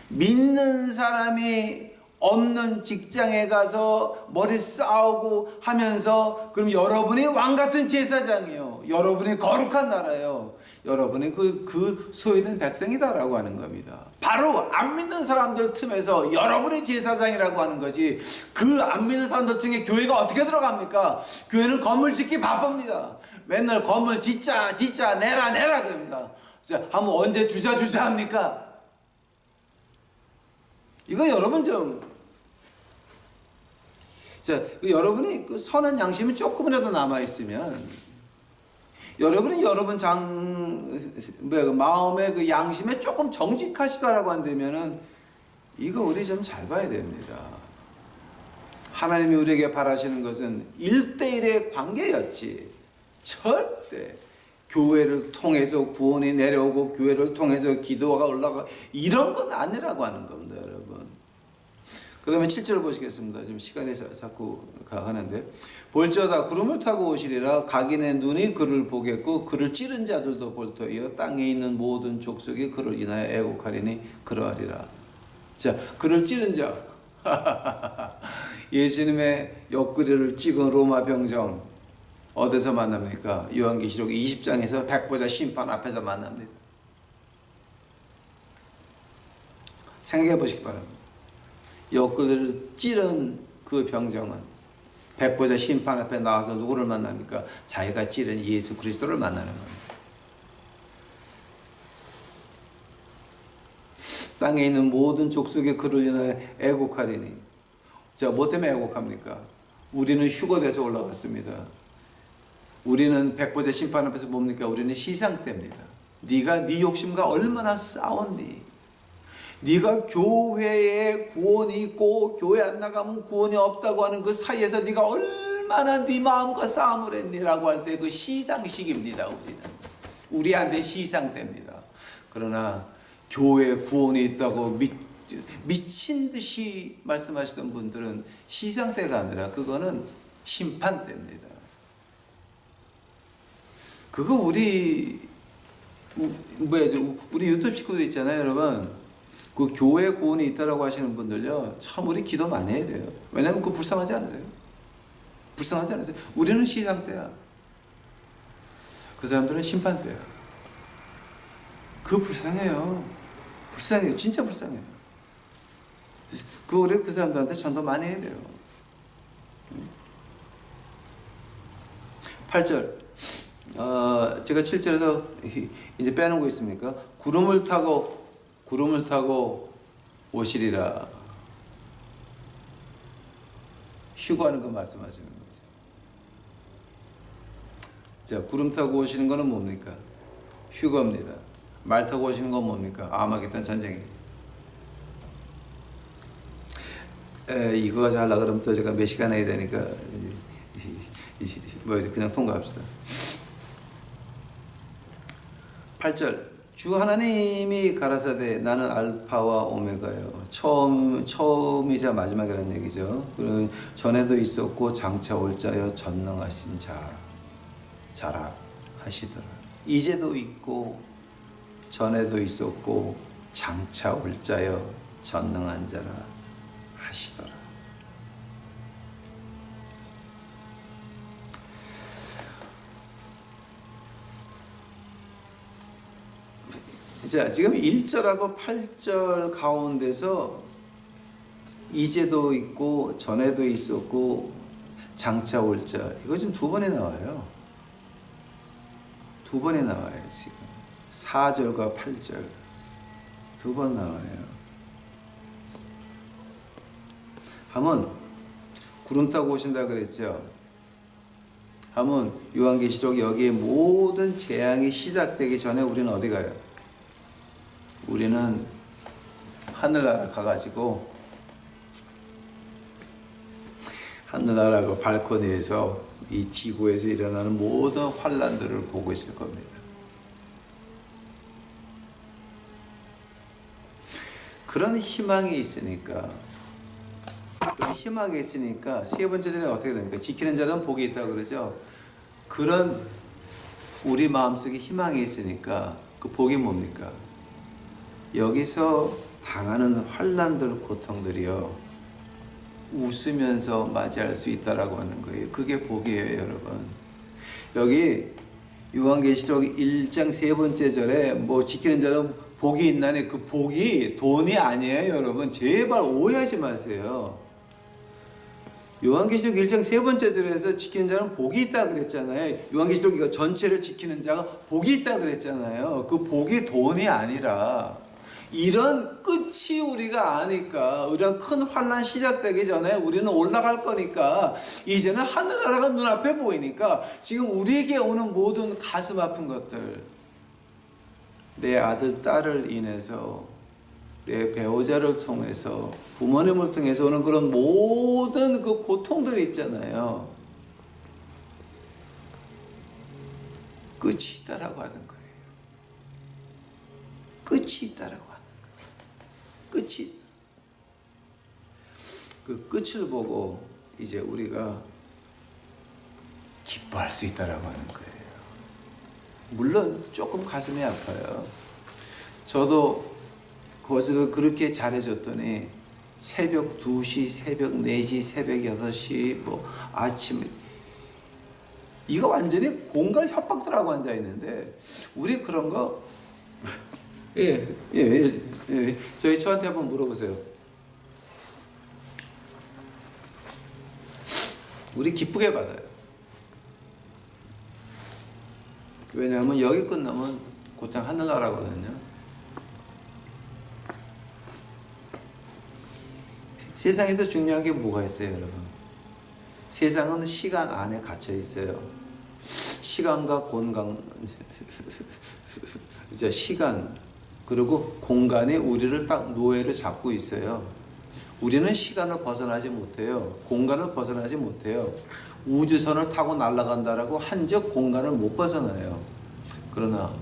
믿는 사람이 없는 직장에 가서 머리 싸우고 하면서 그럼 여러분이 왕같은 제사장이요, 여러분이 거룩한 나라요, 여러분이 그 소유된 백성이다라고 하는 겁니다. 바로 안 믿는 사람들 틈에서 여러분이 제사장이라고 하는 거지. 그 안 믿는 사람들 틈에 교회가 어떻게 들어갑니까? 교회는 건물 짓기 바쁩니다. 맨날 건물 짓자 내라 그럽니다. 자, 한번 언제 주자 합니까? 이거 여러분 좀, 자, 여러분이 그 선한 양심이 조금이라도 남아 있으면, 여러분이 여러분 마음의 그 양심에 조금 정직하시다라고 한다면은, 이거 우리 좀 잘 봐야 됩니다. 하나님이 우리에게 바라시는 것은 1대1의 관계였지, 절대 교회를 통해서 구원이 내려오고 교회를 통해서 기도가 올라가 이런 건 아니라고 하는 겁니다, 여러분. 그 다음에 7절 보시겠습니다. 지금 시간이 자꾸 가는데, 볼지어다 구름을 타고 오시리라. 각인의 눈이 그를 보겠고 그를 찌른 자들도 볼 터이요 땅에 있는 모든 족속이 그를 인하여 애곡하리니 그러하리라. 자, 그를 찌른 자. 예수님의 옆구리를 찍은 로마 병정 어디서 만납니까? 요한계시록 20장에서 백보자 심판 앞에서 만납니다. 생각해 보시기 바랍니다. 옆구리를 찌른 그 병정은 백보자 심판 앞에 나와서 누구를 만납니까? 자기가 찌른 예수 그리스도를 만나는 겁니다. 땅에 있는 모든 족속의 그를 인하여 애곡하리니. 자, 뭐 때문에 애곡합니까? 우리는 휴거돼서 올라갔습니다. 우리는 백보자 심판 앞에서 뭡니까? 우리는 시상대입니다. 네가 네 욕심과 얼마나 싸웠니? 네가 교회에 구원이 있고 교회 안 나가면 구원이 없다고 하는 그 사이에서 네가 얼마나 네 마음과 싸움을 했니라고 할 때 그 시상식입니다. 우리한테 시상대입니다. 그러나 교회에 구원이 있다고 미친 듯이 말씀하시던 분들은 시상대가 아니라 그거는 심판대입니다. 그거 우리 유튜브 식구들 있잖아요, 여러분. 그 교회 구원이 있다라고 하시는 분들요, 참 우리 기도 많이 해야 돼요. 왜냐하면 그거 불쌍하지 않으세요? 불쌍하지 않으세요? 우리는 시상대야. 그 사람들은 심판대야. 그거 불쌍해요. 불쌍해요. 진짜 불쌍해요. 우리 그 사람들한테 전도 많이 해야 돼요. 8절. 제가 7절에서 이제 빼놓은 거 있습니까? 구름을 타고 오시리라. 휴거하는 거 말씀하시는 거죠. 자, 구름 타고 오시는 거는 뭡니까? 휴거입니다. 말 타고 오시는 건 뭡니까? 아마겟돈 전쟁입니다. 이거 하자 그러면 또 제가 몇 시간 해야 되니까 그냥 통과합시다. 8절. 주 하나님이 가라사대 나는 알파와 오메가요. 처음이자 마지막이라는 얘기죠. 전에도 있었고 장차 올 자여 전능하신 자라 하시더라. 이제도 있고 전에도 있었고 장차 올 자여 전능한 자라 하시더라. 자, 지금 1절하고 8절 가운데서 이제도 있고 전에도 있었고 장차 올 자, 이거 지금 두 번에 나와요. 두 번에 나와요. 지금 4절과 8절 두 번 나와요. 한번 구름 타고 오신다 그랬죠. 한번 요한계시록 여기에 모든 재앙이 시작되기 전에 우리는 어디 가요? 우리는 하늘나라 가가지고 하늘나라 그 발코니에서 이 지구에서 일어나는 모든 환란들을 보고 있을 겁니다. 그런 희망이 있으니까 세 번째 절에 어떻게 됩니까? 지키는 자는 복이 있다고 그러죠. 그런 우리 마음속에 희망이 있으니까 그 복이 뭡니까? 여기서 당하는 환난들, 고통들이요 웃으면서 맞이할 수 있다라고 하는 거예요. 그게 복이에요, 여러분. 여기 요한계시록 1장 세 번째 절에 뭐 지키는 자는 복이 있나니 그 복이 돈이 아니에요, 여러분. 제발 오해하지 마세요. 요한계시록 1장 세 번째 절에서 지키는 자는 복이 있다 그랬잖아요. 요한계시록 이거 전체를 지키는 자가 복이 있다 그랬잖아요. 그 복이 돈이 아니라 이런 끝이 우리가 아니까, 이런 큰 환난 시작되기 전에 우리는 올라갈 거니까, 이제는 하늘나라가 눈앞에 보이니까 지금 우리에게 오는 모든 가슴 아픈 것들, 내 아들 딸을 인해서, 내 배우자를 통해서, 부모님을 통해서 오는 그런 모든 그 고통들이 있잖아요. 끝이 있다라고 하는 거예요. 끝이 있다라고 하는 거예요. 끝이, 그 끝을 보고 이제 우리가 기뻐할 수 있다라고 하는 거예요. 물론 조금 가슴이 아파요. 저도 거기서 그렇게 잘해줬더니 새벽 2시, 새벽 4시, 새벽 6시, 뭐 아침에, 이거 완전히 공갈 협박들하고 앉아있는데, 우리 그런 거, 예. 저한테 한번 물어보세요. 우리 기쁘게 받아요. 왜냐하면 여기 끝나면 곧장 하늘나라거든요. 세상에서 중요한 게 뭐가 있어요, 여러분? 세상은 시간 안에 갇혀 있어요. 시간과 공간, 이제 시간 그리고 공간이 우리를 딱 노예로 잡고 있어요. 우리는 시간을 벗어나지 못해요. 공간을 벗어나지 못해요. 우주선을 타고 날아간다라고 한적 공간을 못 벗어나요. 그러나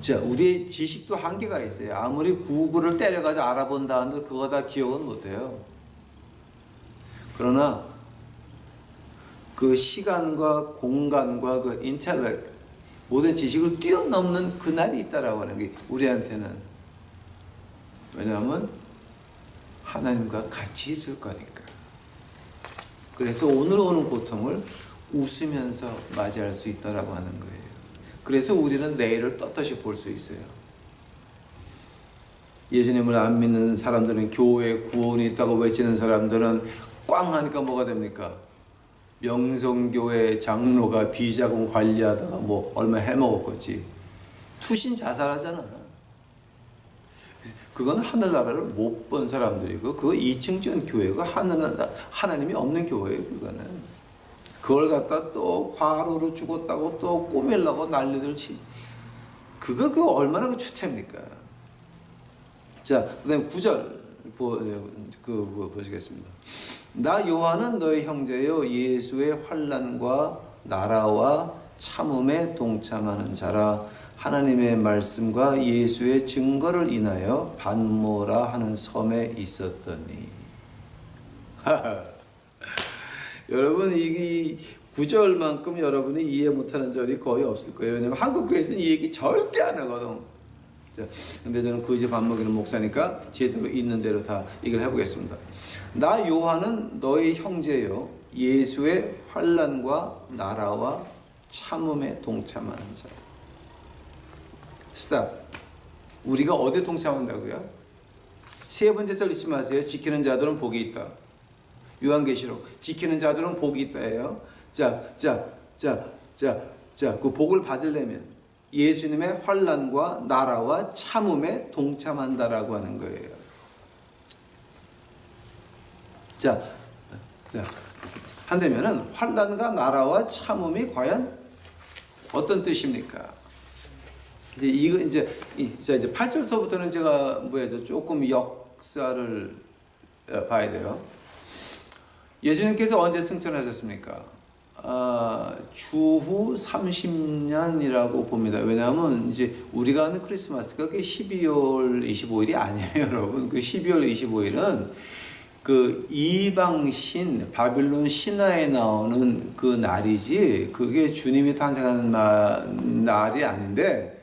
자, 우리의 지식도 한계가 있어요. 아무리 구글을 때려가지고 알아본다 한들 그거 다 기억은 못해요. 그러나 그 시간과 공간과 그 인텔렉트, 모든 지식을 뛰어넘는 그날이 있다라고 하는 게 우리한테는, 왜냐하면 하나님과 같이 있을 거니까. 그래서 오늘 오는 고통을 웃으면서 맞이할 수 있다라고 하는 거예요. 그래서 우리는 내일을 떳떳이 볼 수 있어요. 예수님을 안 믿는 사람들은, 교회에 구원이 있다고 외치는 사람들은 꽝 하니까 뭐가 됩니까? 명성교회 장로가 비자금 관리하다가 뭐 얼마 해먹었겠지. 투신 자살하잖아. 그건 하늘나라를 못 본 사람들이고, 그거 2층전 교회가 하나님이 없는 교회예요. 그거는 그걸 갖다 또 과로로 죽었다고 또 꾸밀라고 난리들 치. 그거 얼마나 그 추태입니까? 자, 그다음 9절 보시겠습니다. 나 요한은 너의 형제요 예수의 환난과 나라와 참음에 동참하는 자라. 하나님의 말씀과 예수의 증거를 인하여 반모라 하는 섬에 있었더니. 여러분, 이 9절만큼 여러분이 이해 못하는 절이 거의 없을 거예요. 왜냐하면 한국 교회에서는 이 얘기 절대 안 하거든. 근데 저는 그 집 밥 먹이는 목사니까 제대로 있는 대로 다 얘기를 해보겠습니다. 나 요한은 너의 형제요 예수의 환난과 나라와 참음에 동참하는 자. 스탑. 우리가 어디에 동참한다고요? 세 번째 절 잊지 마세요. 지키는 자들은 복이 있다. 요한계시록 지키는 자들은 복이 있다예요. 그 복을 받으려면 예수님의 환난과 나라와 참음에 동참한다라고 하는 거예요. 한다면은 환난과 나라와 참음이 과연 어떤 뜻입니까? 이제 8절서부터는 제가 조금 역사를 봐야 돼요. 예수님께서 언제 승천하셨습니까? 주후 30년이라고 봅니다. 왜냐하면 이제 우리가 하는 크리스마스가 그게 12월 25일이 아니에요, 여러분. 그 12월 25일은 그 이방신 바빌론 신화에 나오는 그 날이지, 그게 주님이 탄생하는 날이 아닌데,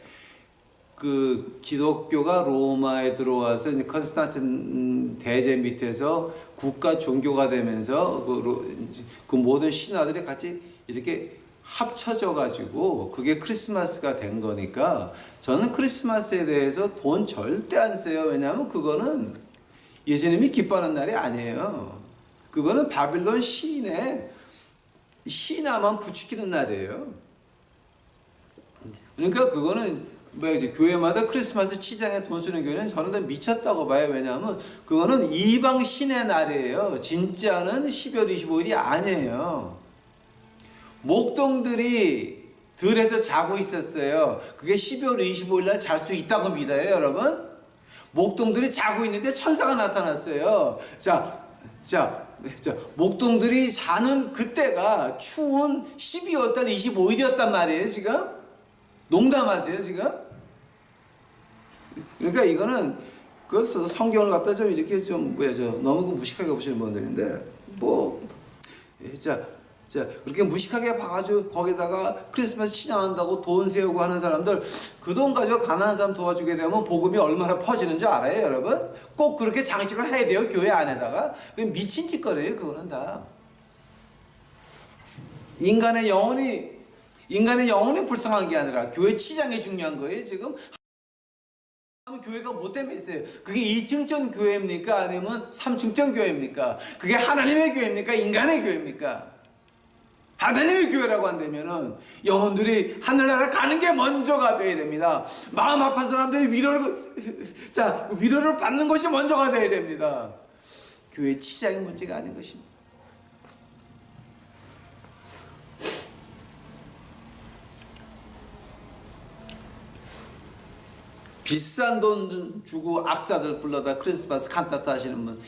그 기독교가 로마에 들어와서 이제 컨스탄틴 대제 밑에서 국가 종교가 되면서 그 모든 신화들이 같이 이렇게 합쳐져 가지고 그게 크리스마스가 된 거니까 저는 크리스마스에 대해서 돈 절대 안 써요. 왜냐하면 그거는 예수님이 기뻐하는 날이 아니에요. 그거는 바빌론 시인의 신화만 부추기는 날이에요. 그러니까 그거는 뭐 이제 교회마다 크리스마스 치장에 돈 쓰는 교회는 저는 다 미쳤다고 봐요. 왜냐하면 그거는 이방 신의 날이에요. 진짜는 12월 25일이 아니에요. 목동들이 들에서 자고 있었어요. 그게 12월 25일 날 잘 수 있다고 믿어요, 여러분? 목동들이 자고 있는데 천사가 나타났어요. 자, 목동들이 자는 그때가 추운 12월 달 25일이었단 말이에요, 지금? 농담하세요, 지금? 그러니까 이거는 그 성경을 갖다 좀 이렇게 좀 너무 무식하게 보시는 분들인데 그렇게 무식하게 봐가지고 거기다가 크리스마스 치장한다고 돈 세우고 하는 사람들 그 돈 가지고 가난한 사람 도와주게 되면 복음이 얼마나 퍼지는 줄 알아요, 여러분? 꼭 그렇게 장식을 해야 돼요, 교회 안에다가. 미친 짓거리예요, 그거는 다. 인간의 영혼이 불쌍한 게 아니라 교회 치장이 중요한 거예요, 지금. 교회가 뭐 때문에 있어요? 그게 2층전 교회입니까? 아니면 3층전 교회입니까? 그게 하나님의 교회입니까? 인간의 교회입니까? 하나님의 교회라고 한다면은 영혼들이 하늘나라 가는 게 먼저가 돼야 됩니다. 마음 아픈 사람들이 위로를 받는 것이 먼저가 돼야 됩니다. 교회 치장의 문제가 아닌 것입니다. 비싼 돈 주고 악사들 불러다 크리스마스 칸타타 하시는 분,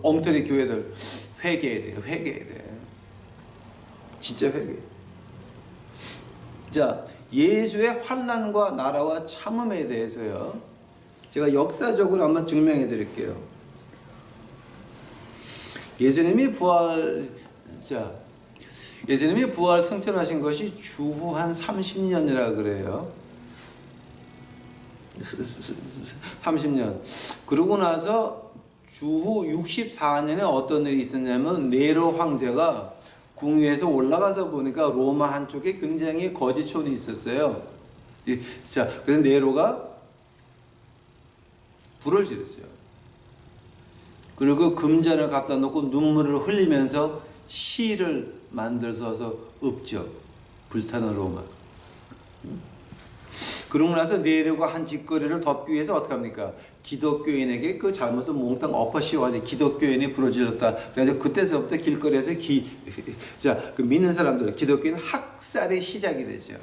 엉터리 교회들 회개해야 돼요. 회개해야 돼. 진짜 회개. 자, 예수의 환난과 나라와 참음에 대해서요. 제가 역사적으로 한번 증명해 드릴게요. 예수님이 부활 승천하신 것이 주후 한 30년이라 그래요. 30년. 그러고 나서 주후 64년에 어떤 일이 있었냐면 네로 황제가 궁위에서 올라가서 보니까 로마 한쪽에 굉장히 거지촌이 있었어요. 자, 그래서 네로가 불을 지르죠. 그리고 금전을 갖다 놓고 눈물을 흘리면서 시를 만들어서 읊죠. 불타는 로마. 그러고 나서 네로가 한 짓거리를 덮기 위해서 어떻게 합니까? 기독교인에게 그 잘못을 몽땅 엎어씌워가지고 기독교인이 부러질렀다. 그래서 그때서부터 길거리에서 그 믿는 사람들, 기독교인 학살이 시작이 되죠.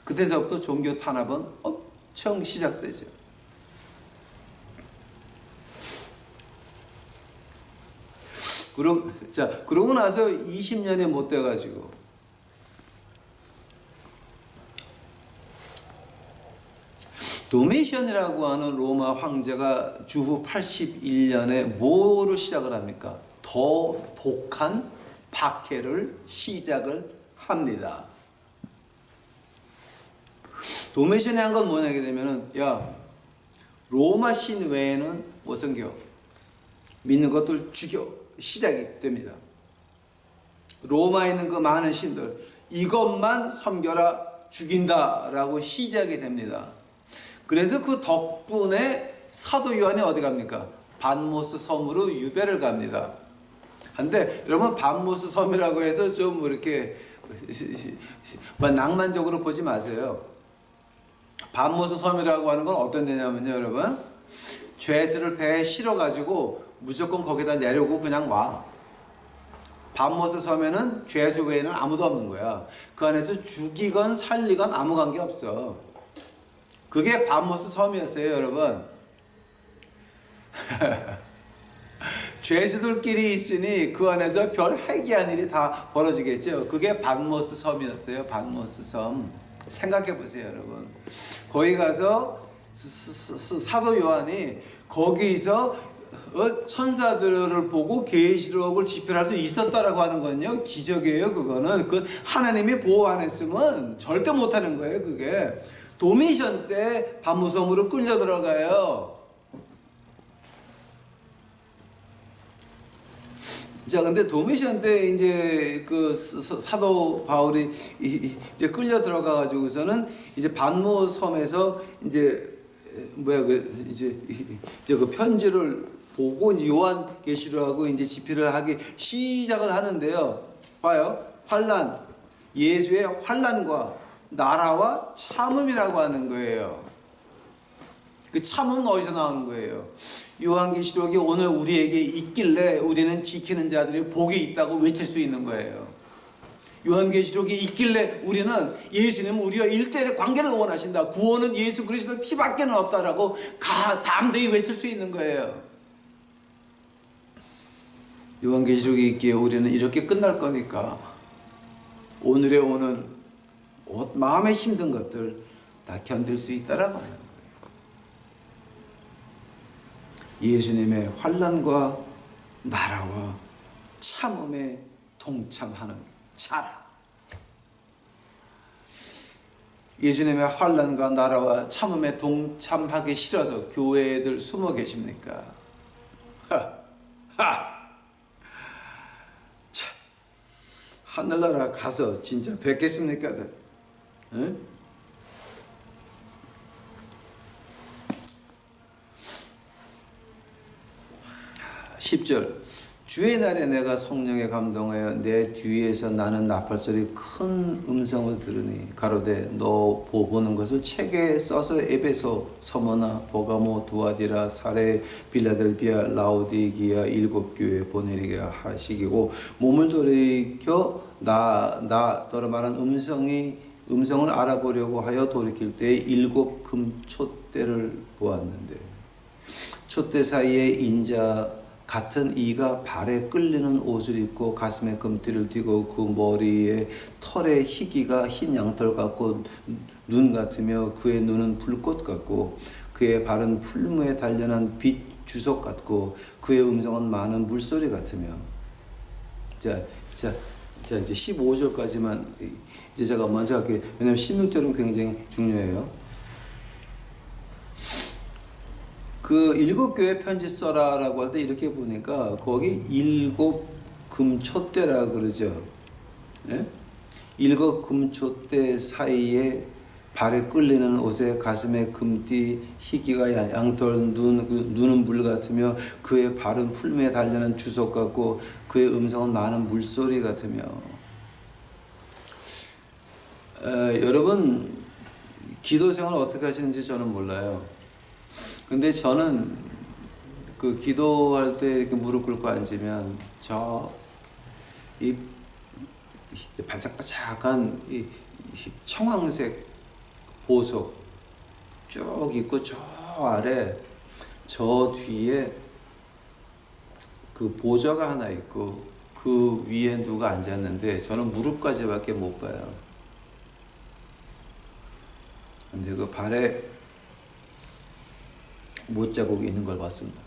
그때서부터 종교 탄압은 엄청 시작되죠. 그러고 나서 20년이 못 돼가지고 도미션이라고 하는 로마 황제가 주후 81년에 뭐로 시작을 합니까? 더 독한 박해를 시작을 합니다. 도미션이 한 건 뭐냐게 되면은, 로마 신 외에는 못 섬겨. 믿는 것들 죽여. 시작이 됩니다. 로마에 있는 그 많은 신들, 이것만 섬겨라, 죽인다라고 시작이 됩니다. 그래서 그 덕분에 사도 요한이 어디 갑니까? 반모스 섬으로 유배를 갑니다. 근데 여러분 반모스 섬이라고 해서 좀 이렇게 낭만적으로 보지 마세요. 반모스 섬이라고 하는 건 어떤 데냐면요, 여러분. 죄수를 배에 실어가지고 무조건 거기다 내려오고 그냥 와. 반모스 섬에는 죄수 외에는 아무도 없는 거야. 그 안에서 죽이건 살리건 아무 관계 없어. 그게 반모스 섬이었어요, 여러분. 죄수들끼리 있으니 그 안에서 별 해기한 일이 다 벌어지겠죠. 그게 반모스 섬이었어요. 반모스 섬. 생각해 보세요, 여러분. 거기 가서 사도 요한이 거기서 천사들을 보고 계시록을 집필할 수 있었다라고 하는 건요, 기적이에요. 그거는 그 하나님이 보호 안 했으면 절대 못하는 거예요. 그게 도미션 때 반모섬으로 끌려 들어가요. 자, 근데 도미시안 때 이제 그 사도 바울이 이제 끌려 들어가 가지고서는 이제 반모 섬에서 이제 뭐야 그 이제 그 편지를 보고 이제 요한계시록하고 이제 집필을 하기 시작을 하는데요. 봐요. 환란, 예수의 환란과 나라와 참음이라고 하는 거예요. 그 참음은 어디서 나오는 거예요? 요한계시록이 오늘 우리에게 있길래 우리는 지키는 자들이 복이 있다고 외칠 수 있는 거예요. 요한계시록이 있길래 우리는 예수님은 우리와 일대일의 관계를 원하신다. 구원은 예수 그리스도 피밖에 없다라고 담대히 외칠 수 있는 거예요. 요한계시록이 있기에 우리는 이렇게 끝날 거니까 오늘에 오는 마음에 힘든 것들 다 견딜 수 있다라고 하는 거예요. 예수님의 환난과 나라와 참음에 동참하는 자라. 예수님의 환난과 나라와 참음에 동참하기 싫어서 교회들 숨어 계십니까? 참, 하늘나라 가서 진짜 뵙겠습니까? 응? 10절 주의 날에 내가 성령에 감동하여 내 뒤에서 나는 나팔소리 큰 음성을 들으니 가로되 너 보는 것을 책에 써서 에베소, 서머나, 버가모, 두아디라, 사레, 빌라델비아, 라오디기아 일곱 교회에 보내리게 하시기고 몸을 돌이켜 너로 말한 음성을 알아보려고 하여 돌이킬 때 일곱 금 촛대를 보았는데 촛대 사이에 인자 같은 이가 발에 끌리는 옷을 입고 가슴에 금띠를 띠고 그 머리에 털에 희기가 흰 양털 같고 눈 같으며 그의 눈은 불꽃 같고 그의 발은 풀무에 단련한 빛 주석 같고 그의 음성은 많은 물소리 같으며 자 이제 15절까지만 이제 제가 먼저 할게요. 왜냐면 16절은 굉장히 중요해요. 그 일곱 교회 편지 써라라고 할 때 이렇게 보니까 거기 일곱 금촛대라 그러죠. 네? 일곱 금촛대 사이에 발에 끌리는 옷에 가슴에 금띠 희기가 양털 눈은 물 같으며 그의 발은 풀무에 달려는 주석 같고 그의 음성은 많은 물소리 같으며 여러분 기도 생활을 어떻게 하시는지 저는 몰라요. 근데 저는 그 기도할 때 이렇게 무릎 꿇고 앉으면 이 반짝반짝한 이 청황색 보석 쭉 있고 저 아래 저 뒤에 그 보좌가 하나 있고 그 위에 누가 앉았는데 저는 무릎까지밖에 못 봐요. 근데 그 발에 못자국이 있는 걸 봤습니다.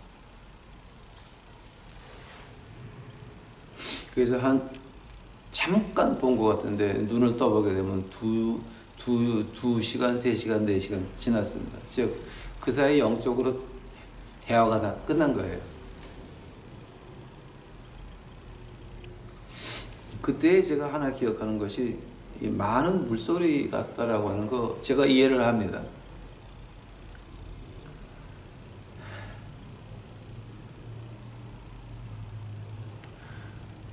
그래서 한 잠깐 본 것 같은데 눈을 떠보게 되면 두 시간, 3시간, 4시간 지났습니다. 즉, 그 사이 영적으로 대화가 다 끝난 거예요. 그때 제가 하나 기억하는 것이 이 많은 물소리 같다라고 하는 거 제가 이해를 합니다.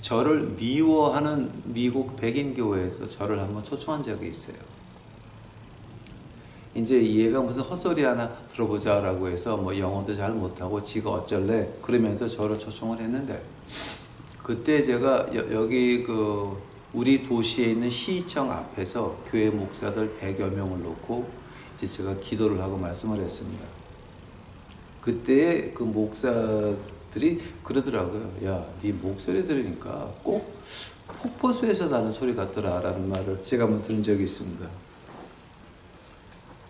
저를 미워하는 미국 백인 교회에서 저를 한번 초청한 적이 있어요. 이제 얘가 무슨 헛소리 하나 들어보자라고 해서 뭐 영어도 잘 못하고 지가 어쩔래 그러면서 저를 초청을 했는데 그때 제가 여기 그 우리 도시에 있는 시청 앞에서 교회 목사들 100여 명을 놓고 이제 제가 기도를 하고 말씀을 했습니다. 그때 그 목사들이 그러더라고요. 야, 네 목소리 들으니까 꼭 폭포수에서 나는 소리 같더라 라는 말을 제가 한번 들은 적이 있습니다.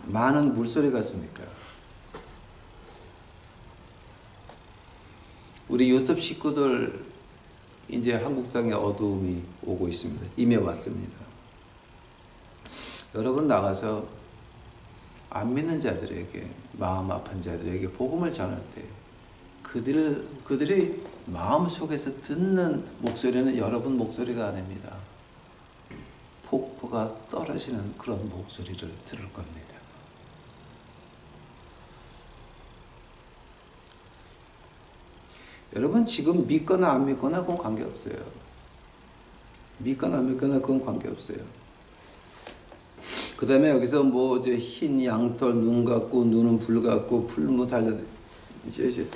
많은 물소리 같습니까? 우리 유튜브 식구들 이제 한국 땅에 어두움이 오고 있습니다. 이미 왔습니다. 여러분 나가서 안 믿는 자들에게 마음 아픈 자들에게 복음을 전할 때 그들이 마음속에서 듣는 목소리는 여러분 목소리가 아닙니다. 폭포가 떨어지는 그런 목소리를 들을 겁니다. 여러분 지금 믿거나 안 믿거나 그건 관계없어요. 믿거나 안 믿거나 그건 관계없어요. 그 다음에 여기서 뭐 이제 흰 양털 눈 같고 눈은 불 같고 풀무 달려 이제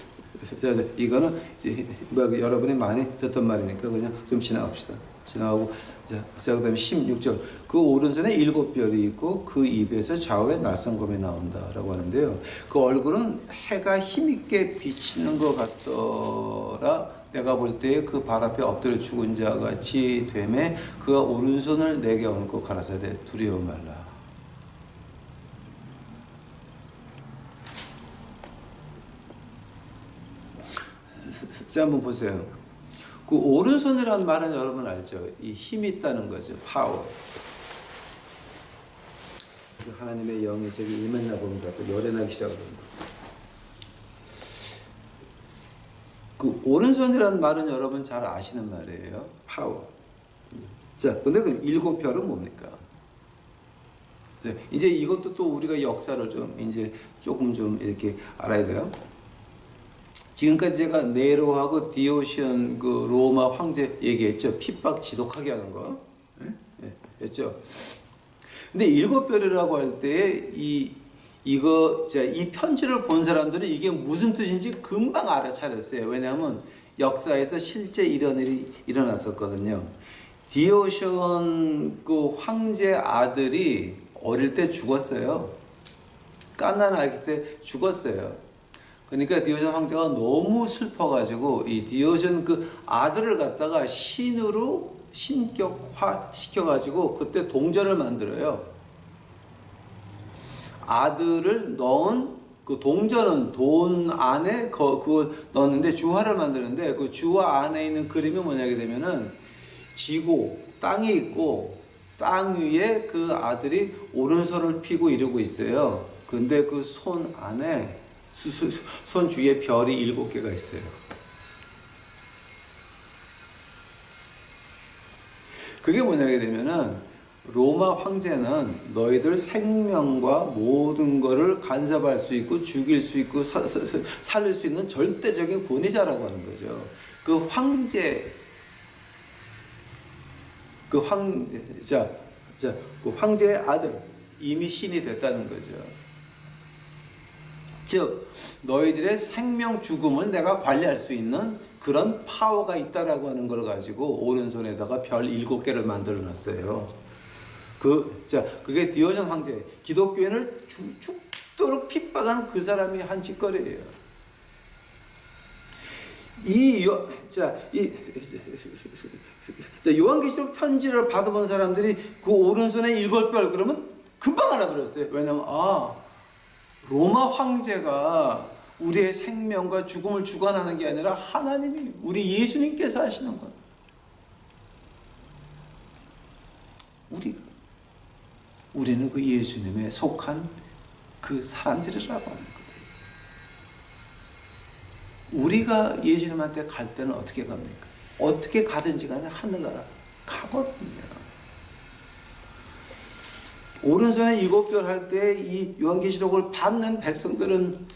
이거는 이제 뭐 여러분이 많이 듣던 말이니까 그냥 좀 지나갑시다. 지나가고 자 그다음에 16절 그 오른손에 7별이 있고 그 입에서 좌우에 날성검이 나온다라고 하는데요. 그 얼굴은 해가 힘있게 비치는 것 같더라. 내가 볼 때 그 발 앞에 엎드려 죽은 자 같이 되매 그가 오른손을 내게 얹고 가라사대 두려워 말라. 자 한번 보세요. 그 오른손이라는 말은 여러분 알죠? 이 힘이 있다는 거죠. 파워. 하나님의 영이 저기 임했나 봅니다. 또 열애나기 시작합니다. 그 오른손이라는 말은 여러분 잘 아시는 말이에요. 파워. 자, 근데 그 7별은 뭡니까? 이제 이것도 또 우리가 역사를 좀 이제 조금 좀 이렇게 알아야 돼요. 지금까지 제가 네로하고 디오시언 그 로마 황제 얘기했죠. 핍박 지독하게 하는 거. 했죠. 근데 7별이라고 할 때 이 편지를 본 사람들은 이게 무슨 뜻인지 금방 알아차렸어요. 왜냐하면 역사에서 실제 이런 일이 일어났었거든요. 디오시언 그 황제 아들이 어릴 때 죽었어요. 깐난 아기 때 죽었어요. 그러니까 디오션 황제가 너무 슬퍼가지고 이 디오션 그 아들을 갖다가 신으로 신격화 시켜가지고 그때 동전을 만들어요. 아들을 넣은 그 동전은 돈 안에 그걸 넣었는데 주화를 만드는데 그 주화 안에 있는 그림이 뭐냐게 되면은 지고 땅이 있고 땅 위에 그 아들이 오른손을 펴고 이러고 있어요. 근데 그 손 안에 손 주위에 별이 7개가 있어요. 그게 뭐냐게 되면은 로마 황제는 너희들 생명과 모든 것을 간섭할 수 있고 죽일 수 있고 살릴 수 있는 절대적인 권위자라고 하는 거죠. 그 황제의 아들 이미 신이 됐다는 거죠. 즉 너희들의 생명 죽음을 내가 관리할 수 있는 그런 파워가 있다라고 하는 걸 가지고 오른손에다가 별 7개를 만들어 놨어요. 그게 디오션 황제, 기독교인을 죽도록 핍박하는 그 사람이 한 짓거리예요. 요한계시록 편지를 받아본 사람들이 그 오른손에 7별 그러면 금방 알아들었어요. 왜냐면 로마 황제가 우리의 생명과 죽음을 주관하는 게 아니라 하나님이 우리 예수님께서 하시는 것. 우리는 그 예수님에 속한 그 사람들이라고 하는 거예요. 우리가 예수님한테 갈 때는 어떻게 갑니까? 어떻게 가든지 간에 하늘나라 가거든요. 오른손에 7별 할 때 이 요한계시록을 받는 백성들은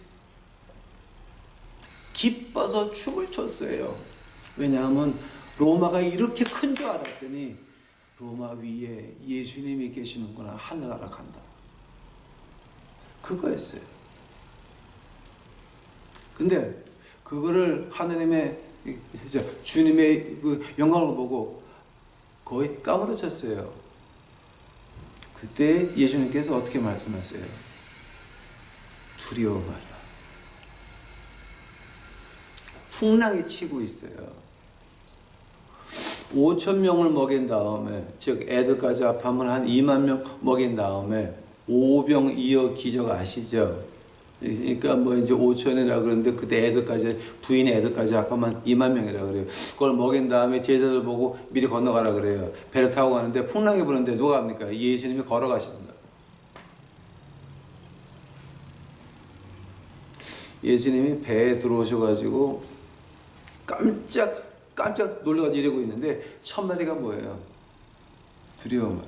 기뻐서 춤을 췄어요. 왜냐하면 로마가 이렇게 큰 줄 알았더니 로마 위에 예수님이 계시는구나. 하늘나라 간다. 그거였어요. 근데 그거를 하느님의 주님의 그 영광을 보고 거의 까무러쳤어요. 그때 예수님께서 어떻게 말씀하세요? 두려워 말라. 풍랑이 치고 있어요. 5,000명을 먹인 다음에, 즉 애들까지 합하면 한 2만 명 먹인 다음에 오병이어 기적 아시죠? 그러니까 뭐 이제 5,000이라 그러는데 그때 애들까지 부인의 애들까지 합하면 2만 명이라 그래요. 그걸 먹인 다음에 제자들 보고 미리 건너가라 그래요. 배를 타고 가는데 풍랑이 부는데 누가 합니까? 예수님이 걸어가십니다. 예수님이 배에 들어오셔가지고 깜짝 놀라가지고 이러고 있는데 첫 마디가 뭐예요? 두려워만.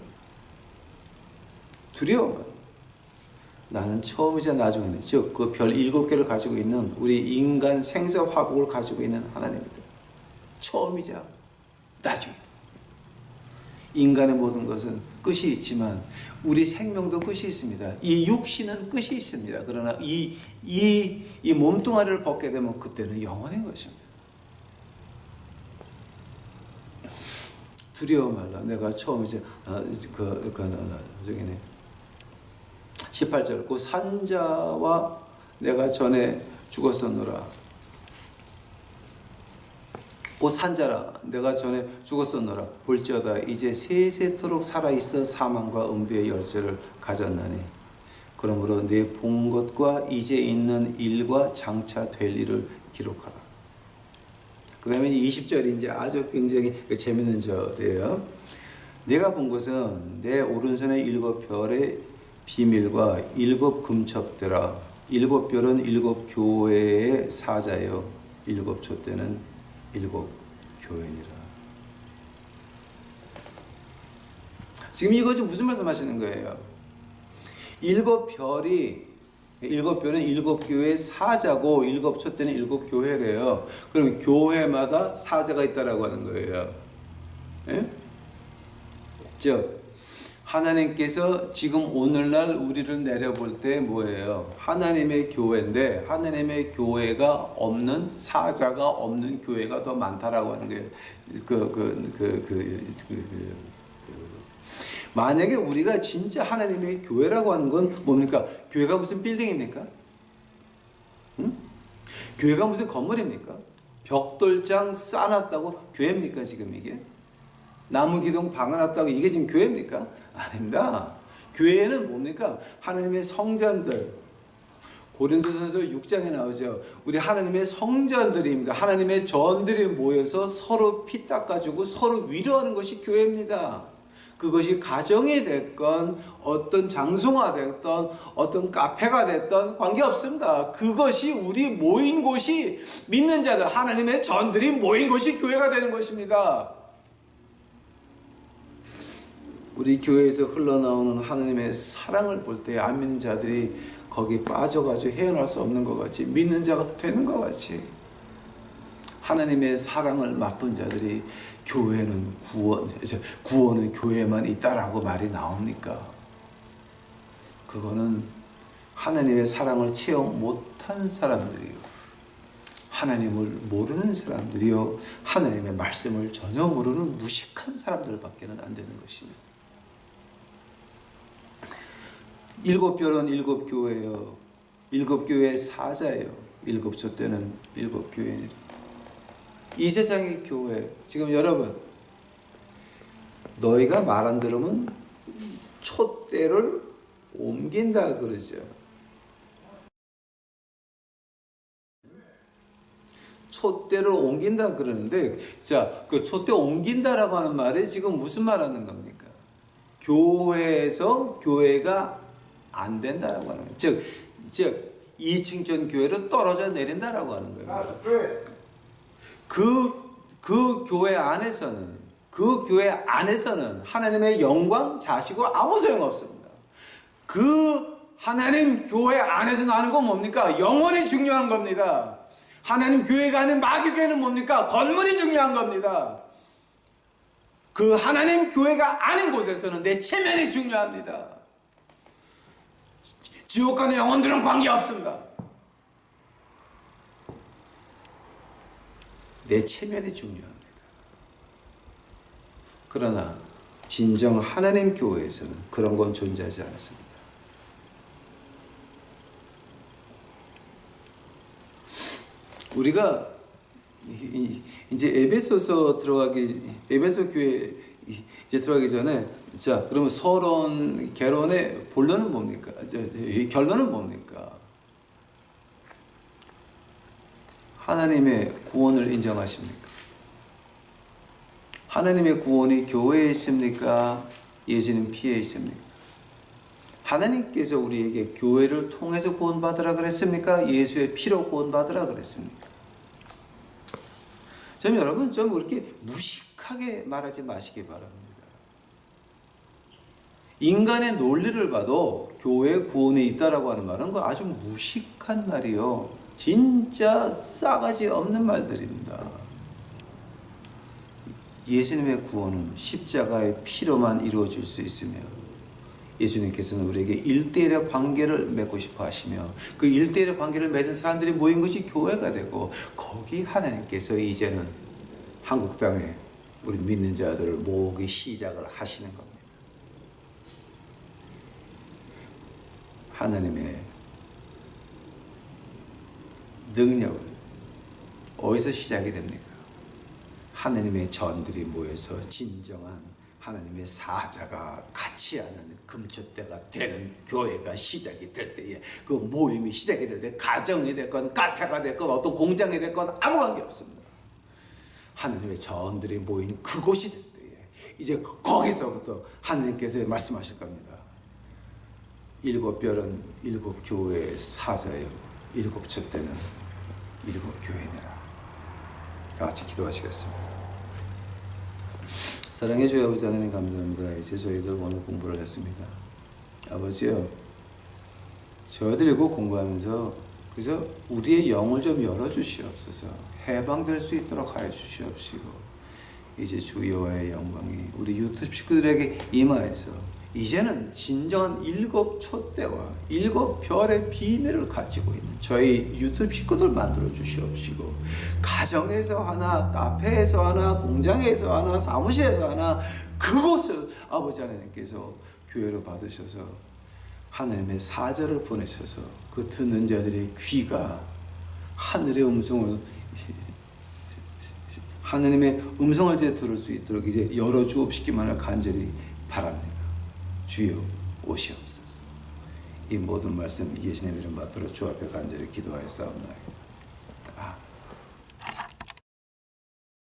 나는 처음이자 나중에는, 즉 그 별 7개를 가지고 있는 우리 인간 생사 화복을 가지고 있는 하나님이다. 처음이자 나중에. 인간의 모든 것은 끝이 있지만 우리 생명도 끝이 있습니다. 이 육신은 끝이 있습니다. 그러나 이 몸뚱아리를 벗게 되면 그때는 영원한 것입니다. 두려워 말라. 내가 처음 저기네. 18절. 그 산자와 내가 전에 죽었었노라. 그 산자라 내가 전에 죽었었노라. 볼지어다 이제 세세토록 살아있어 사망과 음부의 열쇠를 가졌나니 그러므로 내 본 것과 이제 있는 일과 장차 될 일을 기록하라. 그 다음에 20절이 이제 아주 굉장히 재밌는 절이에요. 내가 본 것은 내 오른손의 7별의 비밀과 7 금첩되라. 7별은 7 교회의 사자요 7 촛대는 7 교회니라. 지금 이거 좀 무슨 말씀 하시는 거예요? 7별은 7 교회의 사자고 7 촛대는 7 교회래요. 그럼 교회마다 사자가 있다라고 하는 거예요. 예? 즉 하나님께서 지금 오늘날 우리를 내려볼 때 뭐예요? 하나님의 교회인데 하나님의 교회가 없는 사자가 없는 교회가 더 많다라고 하는 거예요. 만약에 우리가 진짜 하나님의 교회라고 하는 건 뭡니까? 교회가 무슨 빌딩입니까? 응? 교회가 무슨 건물입니까? 벽돌장 쌓아놨다고 교회입니까 지금 이게? 나무 기둥 박아놨다고 이게 지금 교회입니까? 아닙니다. 교회는 뭡니까? 하나님의 성전들. 고린도전서 6장에 나오죠. 우리 하나님의 성전들입니다. 하나님의 전들이 모여서 서로 피 닦아주고 서로 위로하는 것이 교회입니다. 그것이 가정이 됐건 어떤 장소가 됐던 어떤 카페가 됐던 관계없습니다. 그것이 우리 모인 곳이 믿는 자들 하나님의 전들이 모인 곳이 교회가 되는 것입니다. 우리 교회에서 흘러나오는 하나님의 사랑을 볼 때 안 믿는 자들이 거기 빠져가지고 헤어날 수 없는 것 같이 믿는 자가 되는 것 같이 하나님의 사랑을 맛본 자들이 교회는 구원은 교회만 있다라고 말이 나옵니까? 그거는 하나님의 사랑을 체험 못한 사람들이요, 하나님을 모르는 사람들이요, 하나님의 말씀을 전혀 모르는 무식한 사람들밖에는 안 되는 것입니다. 7 별은 7 교회요, 7 교회의 사자예요. 7 촛대는 7 교회니라. 이 세상의 교회, 지금 여러분 너희가 말 안 들으면 촛대를 옮긴다 그러죠. 촛대를 옮긴다 그러는데, 자, 그 촛대 옮긴다라고 하는 말이 지금 무슨 말 하는 겁니까? 교회에서 교회가 안 된다라고 하는 거예요. 즉 2층전 교회로 떨어져 내린다라고 하는 거예요. 그 교회 안에서는 하나님의 영광 자시고 아무 소용 없습니다. 그 하나님 교회 안에서 나는 건 뭡니까? 영혼이 중요한 겁니다. 하나님 교회가 아닌 마귀 교회는 뭡니까? 건물이 중요한 겁니다. 그 하나님 교회가 아닌 곳에서는 내 체면이 중요합니다. 지옥 가는 영혼들은 관계없습니다. 내 체면이 중요합니다. 그러나 진정 하나님 교회에서는 그런 건 존재하지 않습니다. 우리가 이제 에베소 교회 이제 들어가기 전에, 자, 그러면 서론 개론의 본론은 뭡니까? 결론은 뭡니까? 하나님의 구원을 인정하십니까? 하나님의 구원이 교회에 있습니까? 예수님 피에 있습니까? 하나님께서 우리에게 교회를 통해서 구원받으라 그랬습니까? 예수의 피로 구원받으라 그랬습니까? 좀 여러분 좀 그렇게 무식하게 말하지 마시기 바랍니다. 인간의 논리를 봐도 교회 구원에 있다라고 하는 말은 그 아주 무식한 말이요. 진짜 싸가지 없는 말들입니다. 예수님의 구원은 십자가의 피로만 이루어질 수 있으며 예수님께서는 우리에게 1대1의 관계를 맺고 싶어 하시며 그 1대1의 관계를 맺은 사람들이 모인 것이 교회가 되고 거기 하나님께서 이제는 한국 땅에 우리 믿는 자들을 모으기 시작을 하시는 겁니다. 하나님의 능력은 어디서 시작이 됩니까? 하나님의 전들이 모여서 진정한 하나님의 사자가 같이 하는 금초대가 되는 교회가 시작이 될 때에 그 모임이 시작이 될 때 가정이 됐건 카페가 됐건 어떤 공장이 됐건 아무 관계 없습니다. 하나님의 전들이 모인 그곳이 될 때에 이제 거기서부터 하나님께서 말씀하실 겁니다. 7별은 7교회의 사자요 7촛대는 7교회니라. 다 같이 기도하시겠습니다. 사랑해 주의 아버지 하나님 감사합니다. 이제 저희들 오늘 공부를 했습니다. 아버지요, 저희들 이거 공부하면서 그저 우리의 영을 좀 열어주시옵소서. 해방될 수 있도록 하여 주시옵시고 이제 주 여호와의 영광이 우리 유튜브 식구들에게 임하여서 이제는 진정한 7촛대와 7별의 비밀을 가지고 있는 저희 유튜브 식구들 만들어 주시옵시고 가정에서 하나, 카페에서 하나, 공장에서 하나, 사무실에서 하나 그곳을 아버지 하나님께서 교회로 받으셔서 하나님의 사자를 보내셔서 그 듣는 자들의 귀가 하늘의 음성을 하나님의 음성을 이제 들을 수 있도록 이제 열어 주옵시기만을 간절히 바랍니다. 주여 오시옵소서. 이 모든 말씀 예수님 이름 받들어 주 앞에 간절히 기도하였사옵나이다.